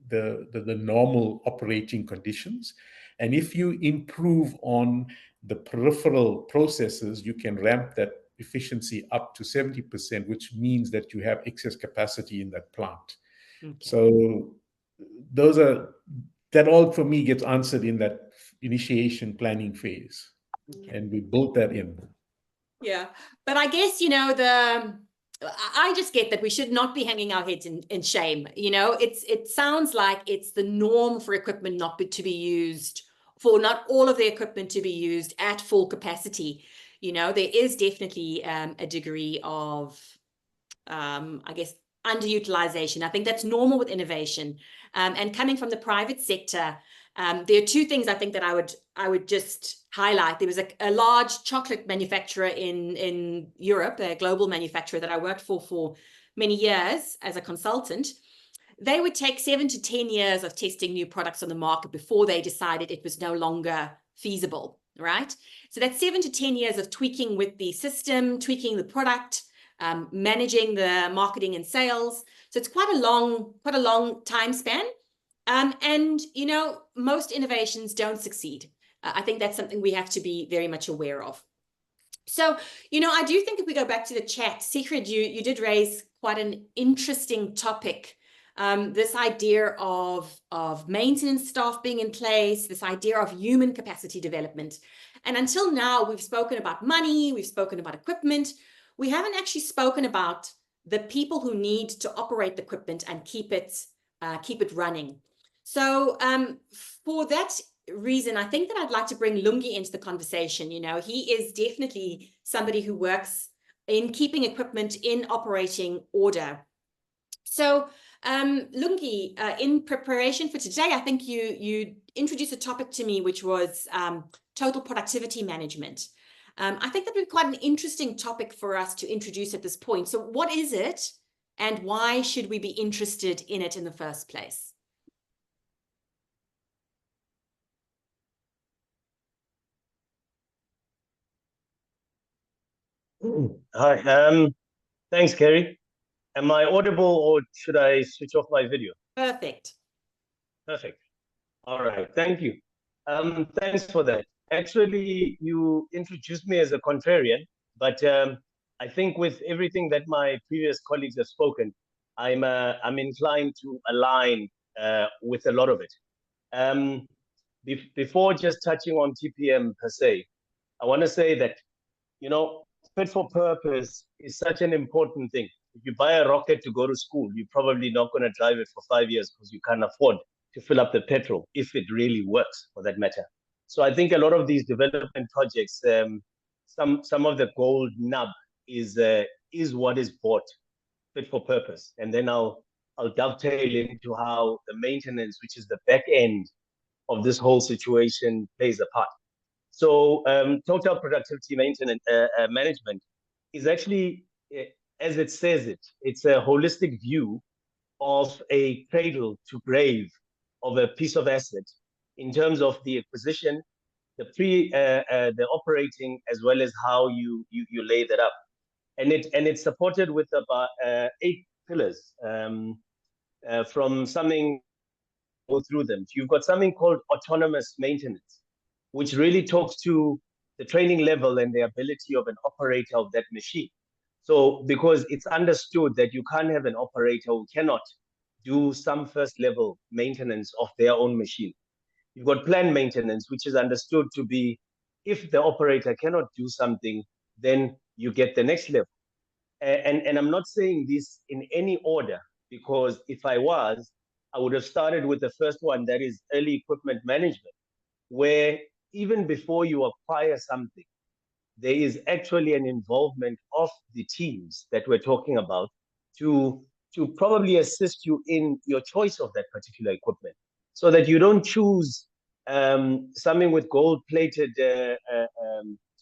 the normal operating conditions. And if you improve on the peripheral processes, you can ramp that efficiency up to 70%, which means that you have excess capacity in that plant. Okay. So that all for me gets answered in that initiation planning phase. Okay. And we built that in. Yeah, but I guess, you know, I just get that we should not be hanging our heads in shame. You know, it sounds like it's the norm for equipment to be used, for not all of the equipment to be used at full capacity. You know, there is definitely a degree of, I guess, underutilization. I think that's normal with innovation. And coming from the private sector, there are two things I think that I would just highlight. There was a large chocolate manufacturer in Europe, a global manufacturer that I worked for many years as a consultant. They would take 7 to 10 years of testing new products on the market before they decided it was no longer feasible, right? So that's 7 to 10 years of tweaking with the system, tweaking the product, managing the marketing and sales. So it's quite a long time span. And, you know, most innovations don't succeed. I think that's something we have to be very much aware of. So, you know, I do think if we go back to the chat, Sigrid, you did raise quite an interesting topic. This idea of maintenance staff being in place, this idea of human capacity development. And until now, we've spoken about money, we've spoken about equipment. We haven't actually spoken about the people who need to operate the equipment and keep it running. So for that reason, I think that I'd like to bring Lungi into the conversation. You know, he is definitely somebody who works in keeping equipment in operating order. So Lungi, in preparation for today, I think you introduced a topic to me, which was total productivity management. I think that would be quite an interesting topic for us to introduce at this point. So what is it, and why should we be interested in it in the first place? Hi, thanks, Kerry. Am I audible, or should I switch off my video? Perfect. Perfect. All right, thank you. Thanks for that. Actually, you introduced me as a contrarian, but I think with everything that my previous colleagues have spoken, I'm inclined to align with a lot of it. Before just touching on TPM per se, I want to say that, you know, fit for purpose is such an important thing. If you buy a rocket to go to school, you're probably not going to drive it for 5 years because you can't afford to fill up the petrol, if it really works, for that matter. So I think a lot of these development projects, some of the gold nub is what is bought fit for purpose. And then I'll dovetail into how the maintenance, which is the back end of this whole situation, plays a part. So total productivity maintenance management is actually, as it says it's a holistic view of a cradle to grave of a piece of asset in terms of the acquisition, the operating, as well as how you lay that up. And it's supported with about 8 pillars from something, go through them. You've got something called autonomous maintenance, which really talks to the training level and the ability of an operator of that machine. So because it's understood that you can't have an operator who cannot do some first level maintenance of their own machine. You've got planned maintenance, which is understood to be, if the operator cannot do something, then you get the next level. And I'm not saying this in any order, because if I was, I would have started with the first one, that is early equipment management, where even before you acquire something, there is actually an involvement of the teams that we're talking about to to probably assist you in your choice of that particular equipment, so that you don't choose something with gold-plated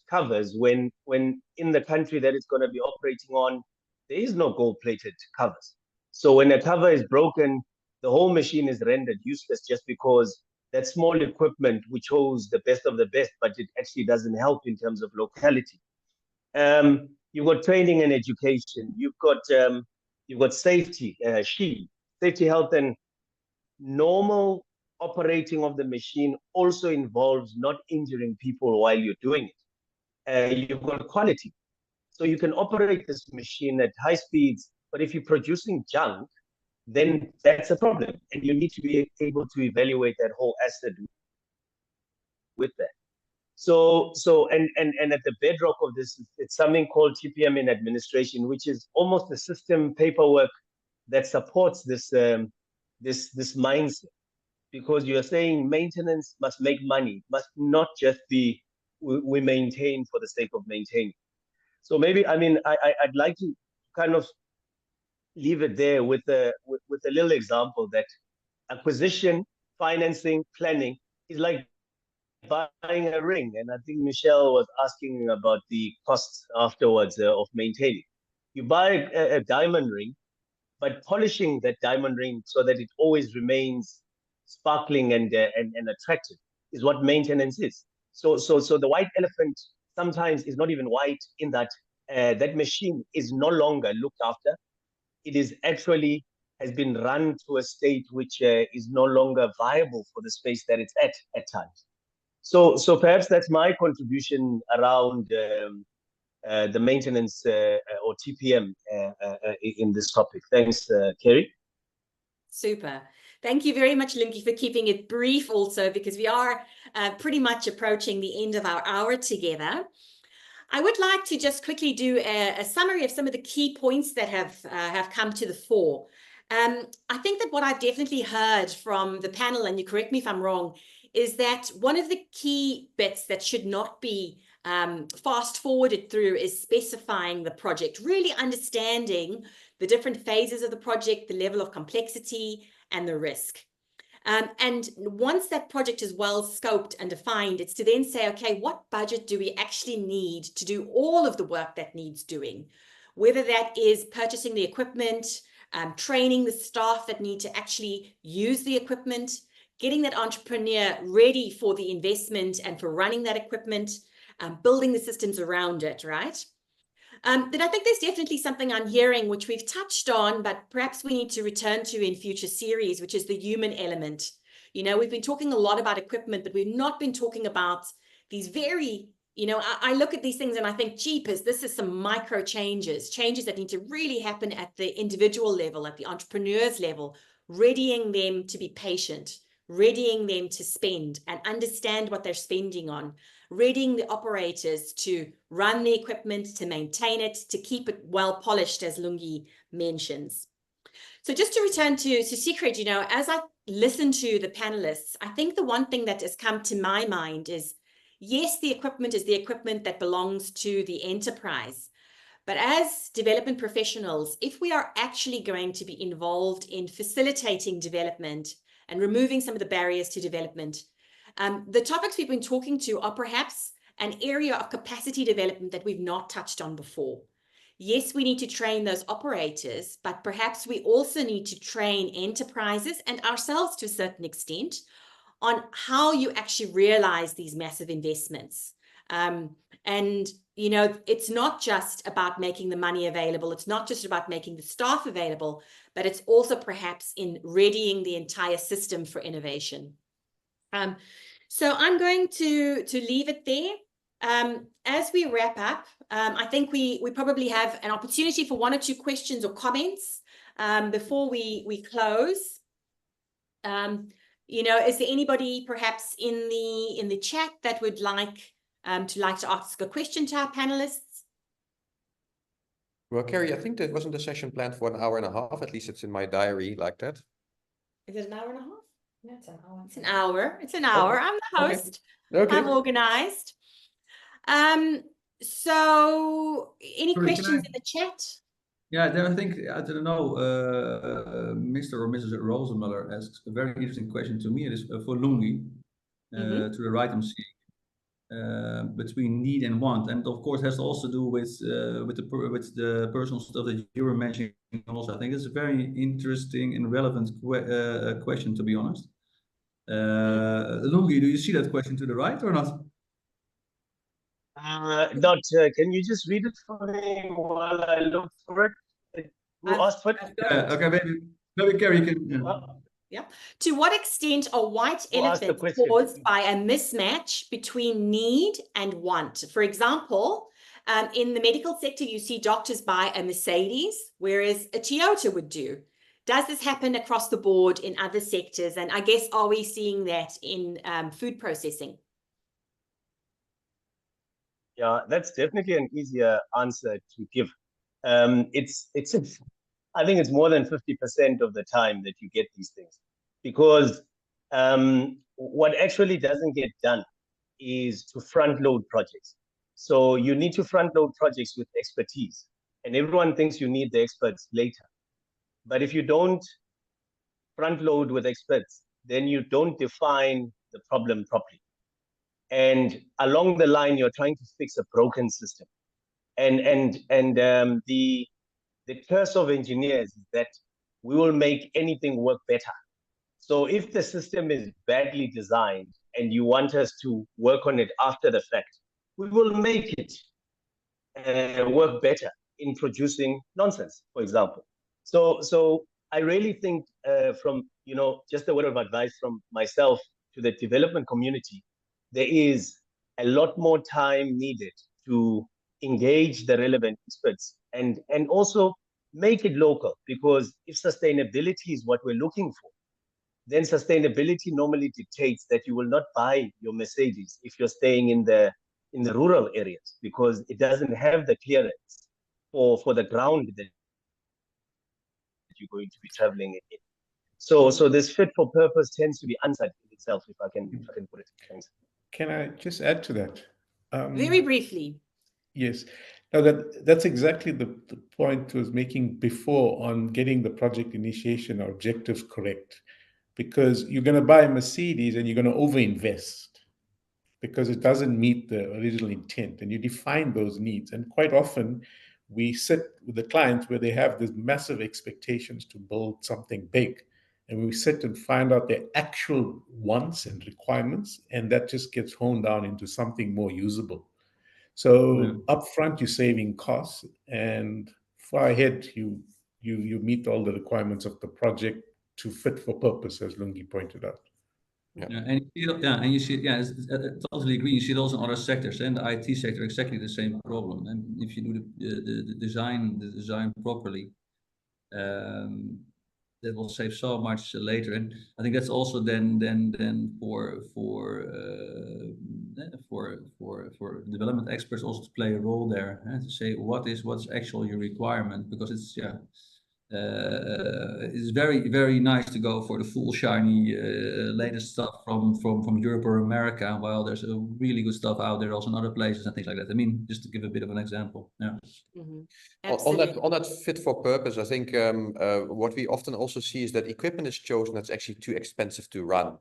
covers when in the country that it's going to be operating on, there is no gold-plated covers. So when a cover is broken, the whole machine is rendered useless just because that small equipment we chose the best of the best, but it actually doesn't help in terms of locality. You've got training and education. You've got safety, safety, health, and normal operating of the machine also involves not injuring people while you're doing it. You've got quality. So you can operate this machine at high speeds, but if you're producing junk, then that's a problem. And you need to be able to evaluate that whole asset with that. So at the bedrock of this, it's something called TPM in administration, which is almost a system paperwork that supports this this mindset. Because you're saying maintenance must make money, must not just be we maintain for the sake of maintaining. So maybe, I mean, I'd like to kind of leave it there with a little example that acquisition, financing, planning is like buying a ring. And I think Michelle was asking about the costs afterwards of maintaining. You buy a diamond ring, but polishing that diamond ring so that it always remains sparkling and attractive is what maintenance is. So the white elephant sometimes is not even white in that that machine is no longer looked after. It is actually has been run to a state which is no longer viable for the space that it's at times. So perhaps that's my contribution around the maintenance or TPM in this topic. Thanks, Kerry. Super. Thank you very much, Lungi, for keeping it brief also, because we are pretty much approaching the end of our hour together. I would like to just quickly do a summary of some of the key points that have come to the fore. I think that what I've definitely heard from the panel, and you correct me if I'm wrong, is that one of the key bits that should not be fast forwarded through is specifying the project, really understanding the different phases of the project, the level of complexity and the risk. And once that project is well scoped and defined, it's to then say, okay, what budget do we actually need to do all of the work that needs doing? Whether that is purchasing the equipment, training the staff that need to actually use the equipment, getting that entrepreneur ready for the investment and for running that equipment, building the systems around it, right? Then I think there's definitely something I'm hearing, which we've touched on, but perhaps we need to return to in future series, which is the human element. You know, we've been talking a lot about equipment, but we've not been talking about these very, you know, I look at these things and I think, jeepers, this is some micro changes that need to really happen at the individual level, at the entrepreneur's level, readying them to be patient, readying them to spend and understand what they're spending on, readying the operators to run the equipment, to maintain it, to keep it well polished, as Lungi mentions. So just to return to Sigrid, you know, as I listen to the panelists, I think the one thing that has come to my mind is, yes, the equipment is the equipment that belongs to the enterprise. But as development professionals, if we are actually going to be involved in facilitating development and removing some of the barriers to development, the topics we've been talking to are perhaps an area of capacity development that we've not touched on before. Yes, we need to train those operators, but perhaps we also need to train enterprises and ourselves to a certain extent on how you actually realize these massive investments. And, you know, it's not just about making the money available. It's not just about making the staff available, but it's also perhaps in readying the entire system for innovation. So I'm going to leave it there. As we wrap up, I think we probably have an opportunity for one or two questions or comments before we close. You know, is there anybody perhaps in the chat that would like to ask a question to our panelists? Well, Kerry, I think that wasn't a session planned for an hour and a half. At least it's in my diary like that. Is it an hour and a half? No, it's an hour. It's an hour. It's an hour. Okay. I'm the host. Okay. I'm organized. So any Sorry, questions in the chat? Yeah, then I think, I don't know, Mr. or Mrs. Rosenmuller asks a very interesting question to me. It is for Lungi, Mhm. to the right I'm seeing, between need and want. And of course, has to also do with the personal stuff that you were mentioning also. I think it's a very interesting and relevant question, to be honest. Lungi, do you see that question to the right or not? Can you just read it for me while I look for it? Who I've- asked for it? I've got Yeah, it. okay, maybe Carrie can. Uh, To what extent are white Who asked the elephants question? caused by a mismatch between need and want? For example, in the medical sector, you see doctors buy a Mercedes, whereas a Toyota would do. Does this happen across the board in other sectors? And I guess, are we seeing that in food processing? Yeah, that's definitely an easier answer to give. I think it's more than 50% of the time that you get these things, because what actually doesn't get done is to front load projects. So you need to front load projects with expertise, and everyone thinks you need the experts later. But if you don't front load with experts, then you don't define the problem properly. And along the line, you're trying to fix a broken system. The curse of engineers is that we will make anything work better. So if the system is badly designed and you want us to work on it after the fact, we will make it work better in producing nonsense, for example. So I really think from, just a word of advice from myself to the development community, there is a lot more time needed to engage the relevant experts and also make it local, because if sustainability is what we're looking for, then sustainability normally dictates that you will not buy your Mercedes if you're staying in the rural areas, because it doesn't have the clearance for the ground that you're going to be traveling in. So this fit for purpose tends to be answered in itself, if I can put it. Thanks. Can I just add to that? Very briefly. Yes. Now that's exactly the point I was making before on getting the project initiation or objectives correct. Because you're going to buy a Mercedes and you're going to overinvest because it doesn't meet the original intent, and you define those needs. And quite often we sit with the clients where they have these massive expectations to build something big. And we sit and find out their actual wants and requirements, and that just gets honed down into something more usable. So upfront, you're saving costs, and far ahead, you meet all the requirements of the project to fit for purpose, as Lungi pointed out. Yeah, and you see, I totally agree. You see it also in other sectors, and the IT sector, exactly the same problem. And if you do the design properly, that will save so much later. And I think that's also then for development experts also to play a role there, to say what's actually your requirement, because it's it's very, very nice to go for the full shiny latest stuff from Europe or America, while there's a really good stuff out there also in other places and things like that. I mean, just to give a bit of an example. Yeah. On that fit for purpose, I think what we often also see is that equipment is chosen that's actually too expensive to run.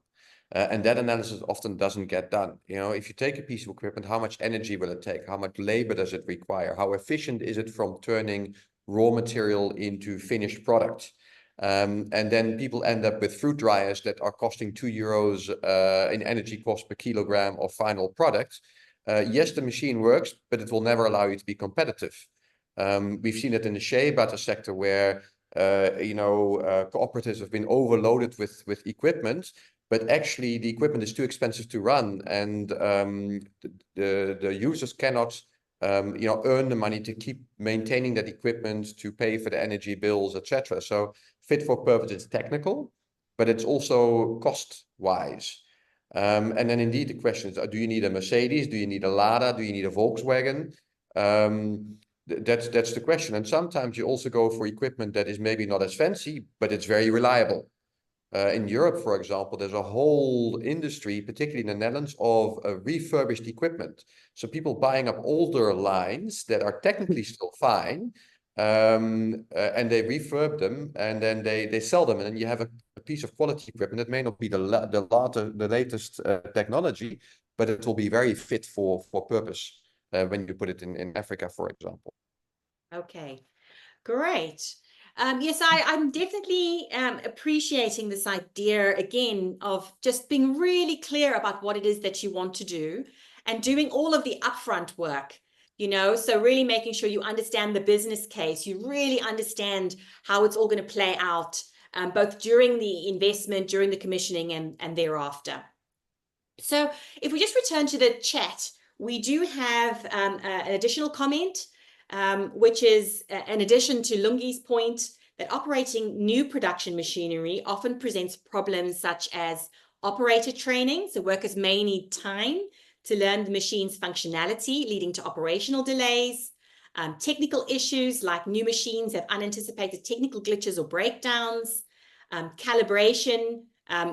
And that analysis often doesn't get done. If you take a piece of equipment, how much energy will it take? How much labor does it require? How efficient is it from turning raw material into finished product? And then people end up with fruit dryers that are costing €2 in energy cost per kilogram of final product. Yes, the machine works, but it will never allow you to be competitive. We've seen it in the shea butter sector where cooperatives have been overloaded with equipment, but actually the equipment is too expensive to run, and the users cannot earn the money to keep maintaining that equipment, to pay for the energy bills, etc. So fit for purpose is technical, but it's also cost wise. And then indeed the question is, do you need a Mercedes? Do you need a Lada? Do you need a Volkswagen? That's the question. And sometimes you also go for equipment that is maybe not as fancy, but it's very reliable. In Europe, for example, there's a whole industry, particularly in the Netherlands, of refurbished equipment. So people buying up older lines that are technically still fine, and they refurb them, and then they sell them, and then you have a piece of quality equipment. It may not be the latest technology, but it will be very fit for purpose when you put it in Africa, for example. Okay, great. Yes, I'm definitely appreciating this idea again of just being really clear about what it is that you want to do and doing all of the upfront work, you know, so really making sure you understand the business case, you really understand how it's all going to play out, both during the investment, during the commissioning, and thereafter. So if we just return to the chat, we do have an additional comment, which is in addition to Lungi's point that operating new production machinery often presents problems such as operator training. So workers may need time to learn the machine's functionality, leading to operational delays, technical issues like new machines have unanticipated technical glitches or breakdowns, calibration,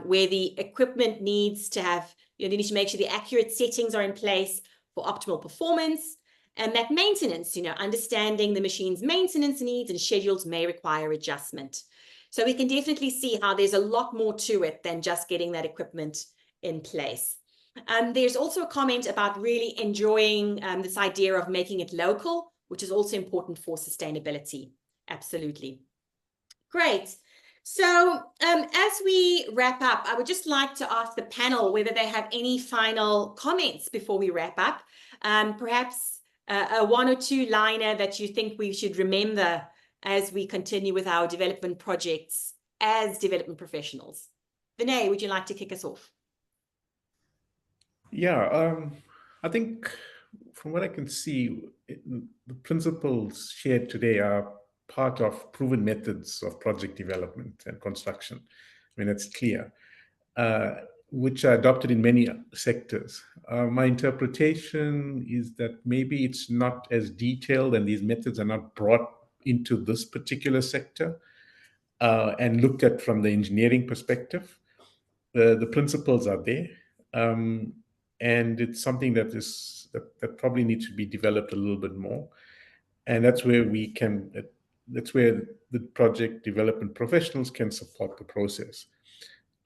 where the equipment needs to have, you need to make sure the accurate settings are in place for optimal performance, and that maintenance, understanding the machine's maintenance needs and schedules may require adjustment. So we can definitely see how there's a lot more to it than just getting that equipment in place. There's also a comment about really enjoying this idea of making it local, which is also important for sustainability. Absolutely. Great. So as we wrap up, I would just like to ask the panel whether they have any final comments before we wrap up. Perhaps a one or two liner that you think we should remember as we continue with our development projects as development professionals. Vinay, would you like to kick us off? Yeah, I think from what I can see, the principles shared today are part of proven methods of project development and construction. I mean, it's clear, which are adopted in many sectors. My interpretation is that maybe it's not as detailed and these methods are not brought into this particular sector and looked at from the engineering perspective. The principles are there. And it's something that probably needs to be developed a little bit more. And that's where that's where the project development professionals can support the process.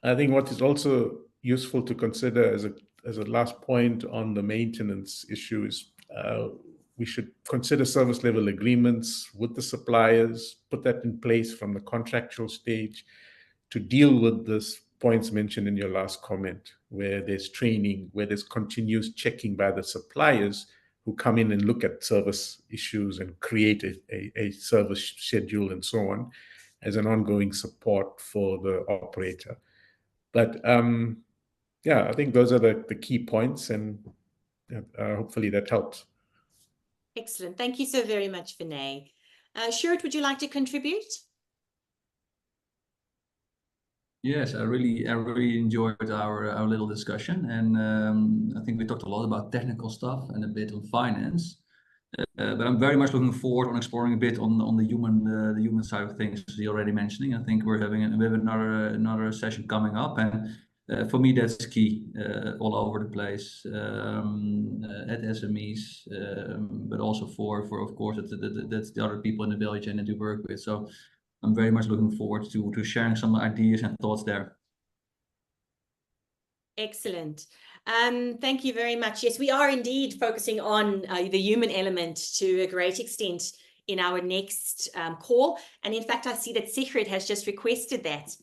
I think what is also useful to consider as a last point on the maintenance issue is we should consider service level agreements with the suppliers, put that in place from the contractual stage to deal with this points mentioned in your last comment, where there's training, where there's continuous checking by the suppliers who come in and look at service issues and create a service schedule and so on as an ongoing support for the operator. But yeah, I think those are the key points, and hopefully that helps. Excellent. Thank you so very much, Vinay. Sjoerd, would you like to contribute? Yes, I really enjoyed our little discussion, and I think we talked a lot about technical stuff and a bit on finance. But I'm very much looking forward on exploring a bit on the human side of things, as you're already mentioning. I think we have another session coming up, and for me that's key all over the place at SMEs, but also for of course that's the other people in the value chain that you work with. So I'm very much looking forward to sharing some ideas and thoughts there. Excellent. Thank you very much. Yes, we are indeed focusing on the human element to a great extent in our next call. And in fact, I see that Sigrid has just requested that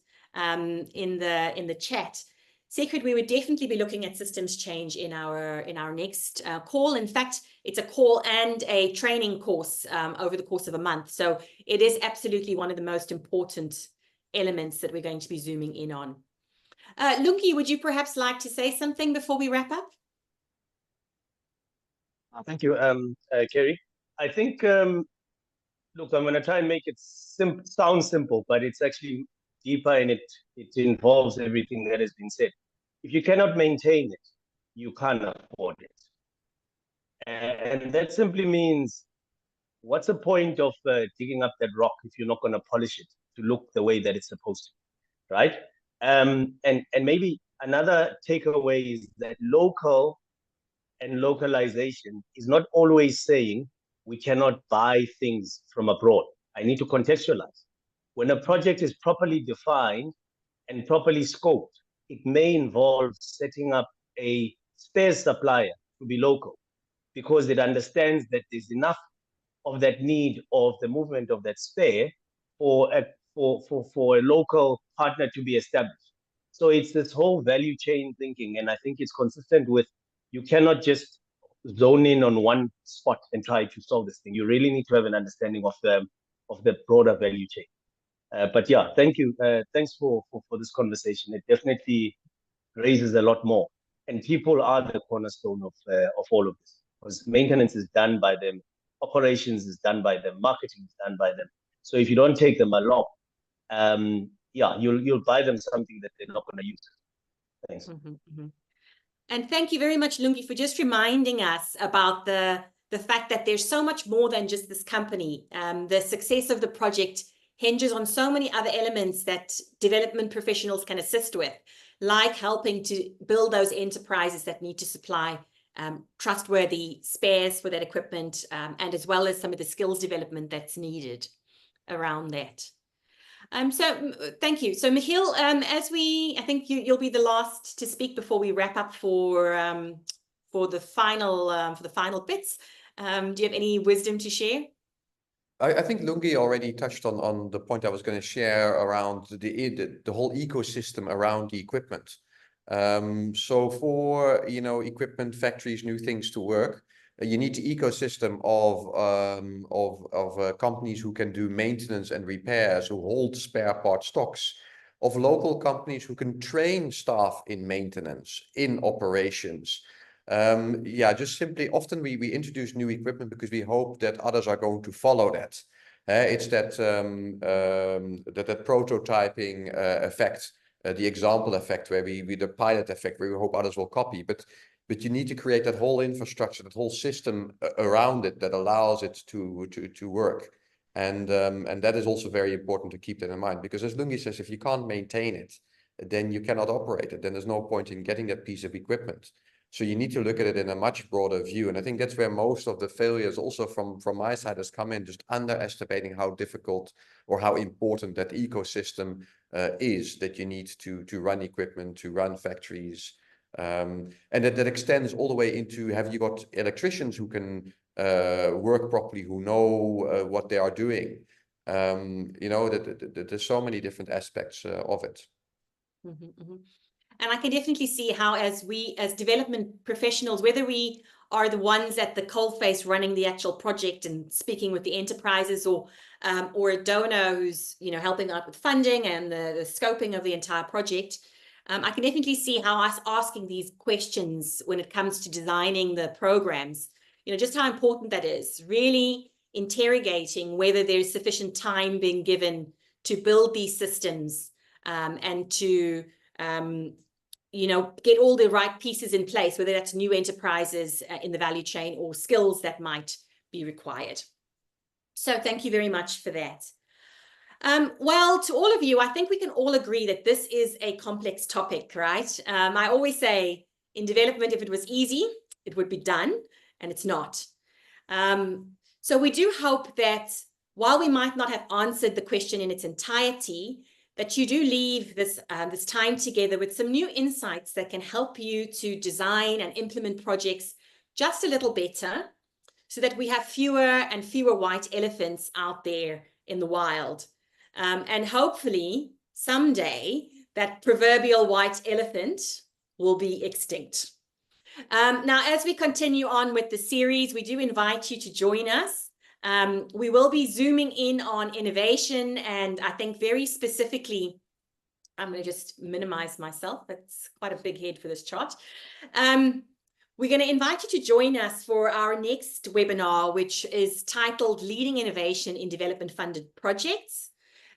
in the chat. Sigrid, we would definitely be looking at systems change in our next call. In fact, it's a call and a training course over the course of a month. So it is absolutely one of the most important elements that we're going to be zooming in on. Lungi, would you perhaps like to say something before we wrap up? Thank you, Kerry. I think, look, I'm going to try and make it sound simple, but it's actually deeper, and it involves everything that has been said. If you cannot maintain it, you can't afford it. And that simply means, what's the point of digging up that rock if you're not going to polish it to look the way that it's supposed to, right? And maybe another takeaway is that local and localization is not always saying we cannot buy things from abroad. I need to contextualize. When a project is properly defined and properly scoped, it may involve setting up a spares supplier to be local, because it understands that there's enough of that need of the movement of that spare for a local partner to be established. So it's this whole value chain thinking, and I think it's consistent with, you cannot just zone in on one spot and try to solve this thing. You really need to have an understanding of the broader value chain. But yeah, thank you. Thanks for this conversation. It definitely raises a lot more. And people are the cornerstone of all of this, because maintenance is done by them, operations is done by them, marketing is done by them. So if you don't take them along, yeah, you'll buy them something that they're not going to use. Thanks. And thank you very much, Lungi, for just reminding us about the fact that there's so much more than just this company. The success of the project hinges on so many other elements that development professionals can assist with, like helping to build those enterprises that need to supply trustworthy spares for that equipment, and as well as some of the skills development that's needed around that. So thank you. So Michiel, I think you'll be the last to speak before we wrap up for the final bits. Do you have any wisdom to share? I think Lungi already touched on the point I was going to share around the whole ecosystem around the equipment. So for equipment factories, new things to work, you need the ecosystem of companies who can do maintenance and repairs, who hold spare part stocks, of local companies who can train staff in maintenance, in operations. Yeah, just simply, often we introduce new equipment because we hope that others are going to follow that. It's that prototyping effect, the example effect, where the pilot effect, where we hope others will copy. But you need to create that whole infrastructure, that whole system around it that allows it to work. And that is also very important to keep that in mind, because as Lungi says, if you can't maintain it, then you cannot operate it. Then there's no point in getting that piece of equipment. So you need to look at it in a much broader view. And I think that's where most of the failures also from my side has come in, just underestimating how difficult or how important that ecosystem is, that you need to run equipment, to run factories. And that extends all the way into, have you got electricians who can work properly, who know what they are doing? There's so many different aspects of it. And I can definitely see how, as development professionals, whether we are the ones at the coalface running the actual project and speaking with the enterprises, or a donor who's helping out with funding and the scoping of the entire project, I can definitely see how us asking these questions when it comes to designing the programs, just how important that is. Really interrogating whether there's sufficient time being given to build these systems, and to get all the right pieces in place, whether that's new enterprises in the value chain or skills that might be required. So thank you very much for that. Well, to all of you, I think we can all agree that this is a complex topic, right? I always say in development, if it was easy, it would be done, and it's not. So we do hope that while we might not have answered the question in its entirety, that you do leave this time together with some new insights that can help you to design and implement projects just a little better, so that we have fewer and fewer white elephants out there in the wild. And hopefully someday that proverbial white elephant will be extinct. Now, as we continue on with the series, we do invite you to join us. We will be zooming in on innovation, and I think very specifically, I'm going to just minimize myself. That's quite a big head for this chart. We're going to invite you to join us for our next webinar, which is titled Leading Innovation in Development Funded Projects.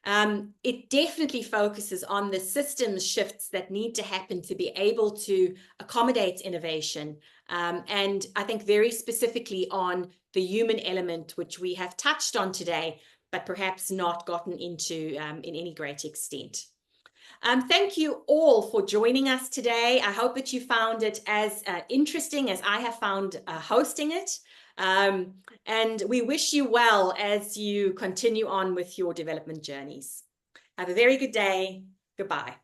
It definitely focuses on the systems shifts that need to happen to be able to accommodate innovation. And I think very specifically on the human element, which we have touched on today, but perhaps not gotten into in any great extent. Thank you all for joining us today. I hope that you found it as interesting as I have found hosting it. And we wish you well as you continue on with your development journeys. Have a very good day. Goodbye.